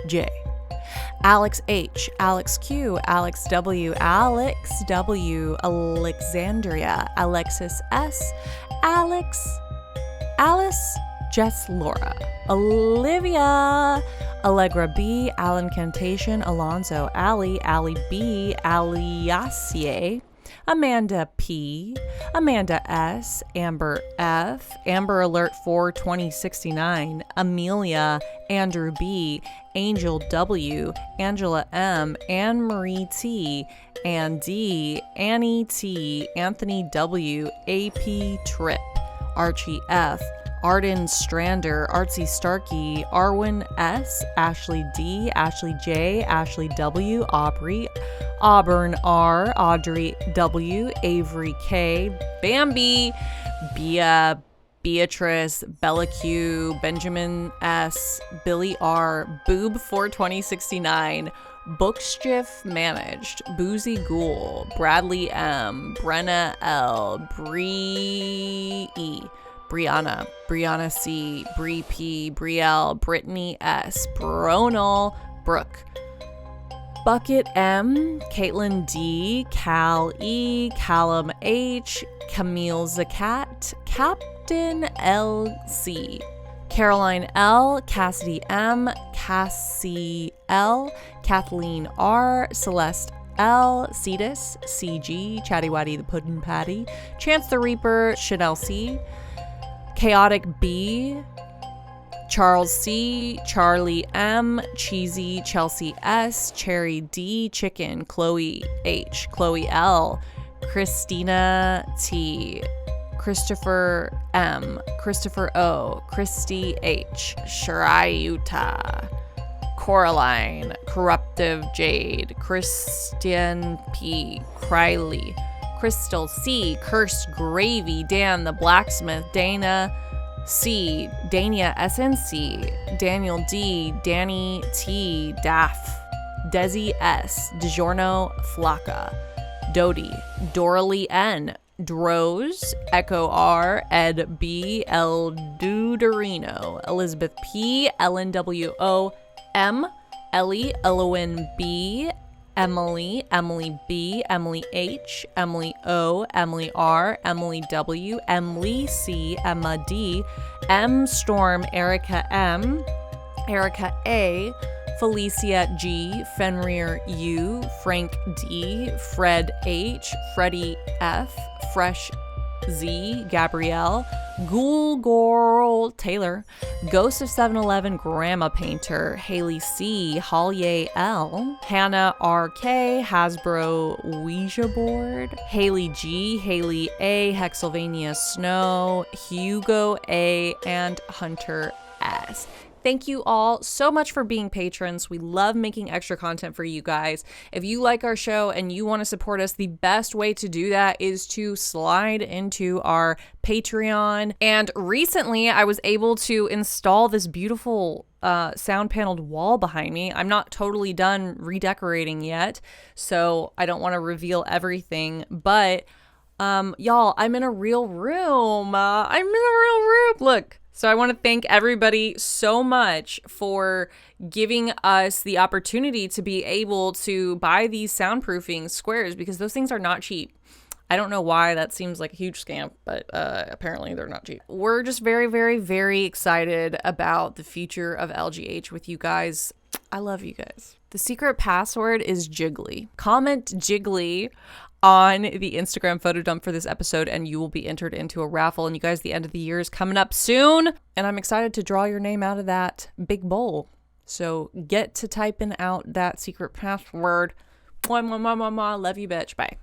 J, Alex H, Alex Q, Alex W, Alexandria, Alexis S, Alice, Jess Laura, Olivia, Allegra B, Alan Cantation, Alonzo, Ali B, Aliasie, Amanda P, Amanda S, Amber F, Amber Alert 4 2069, Amelia, Andrew B, Angel W, Angela M, Anne Marie T, Ann D, Annie T, Anthony W, AP Trip, Archie F, Arden Strander, Artsy Starkey, Arwin S, Ashley D, Ashley J, Ashley W, Aubrey, Auburn R, Audrey W, Avery K, Bambi, Bia, Beatrice, Bella Q, Benjamin S, Billy R, Boob 4 2069, Bookstiff Managed, Boozy Ghoul, Bradley M, Brenna L, Bree E, Brianna C, Bree P, Brielle, Brittany S, Bronal, Brooke, Bucket M, Caitlin D, Cal E, Callum H, Camille Zakat, Captain LC, Caroline L, Cassidy M, Cassie L, Kathleen R, Celeste L, Cetus, CG, Chatty Watty the Puddin' Patty, Chance the Reaper, Chanel C, Chaotic B, Charles C, Charlie M, Cheesy, Chelsea S, Cherry D, Chicken, Chloe H, Chloe L, Christina T, Christopher M, Christopher O, Christy H, Shrayuta, Coraline, Corruptive Jade, Christian P, Criley, Crystal C, Cursed Gravy, Dan the Blacksmith, Dana C, Dania SNC, Daniel D, Danny T, Daff, Desi S, DiGiorno Flocka, Dodie, Doralee N, Droz, Echo R, Ed B, El Duderino, Elizabeth P, Ellen W O M, Ellie, Elowen B, Emily, Emily B, Emily H, Emily O, Emily R, Emily W, Emily C, Emma D, M Storm, Erica M, Erica A, Felicia G, Fenrir U, Frank D, Fred H, Freddie F, Fresh Z, Gabrielle, Ghoul Girl Taylor, Ghost of 7-Eleven Grandma Painter, Haley C, Hollier L, Hannah RK, Hasbro Ouija Board, Haley G, Haley A, Hexylvania Snow, Hugo A, and Hunter S. Thank you all so much for being patrons. We love making extra content for you guys. If you like our show and you want to support us, the best way to do that is to slide into our Patreon. And recently I was able to install this beautiful sound paneled wall behind me. I'm not totally done redecorating yet, so I don't want to reveal everything, but y'all, I'm in a real room. Look. So I want to thank everybody so much for giving us the opportunity to be able to buy these soundproofing squares, because those things are not cheap. I don't know why that seems like a huge scam, but apparently they're not cheap. We're just very, very, very excited about the future of LGH with you guys. I love you guys. The secret password is Jiggly. Comment Jiggly on the Instagram photo dump for this episode, and you will be entered into a raffle. And you guys, the end of the year is coming up soon, and I'm excited to draw your name out of that big bowl. So get to typing out that secret password. Mwah, mwah, mwah, mwah, mwah. Love you, bitch. Bye.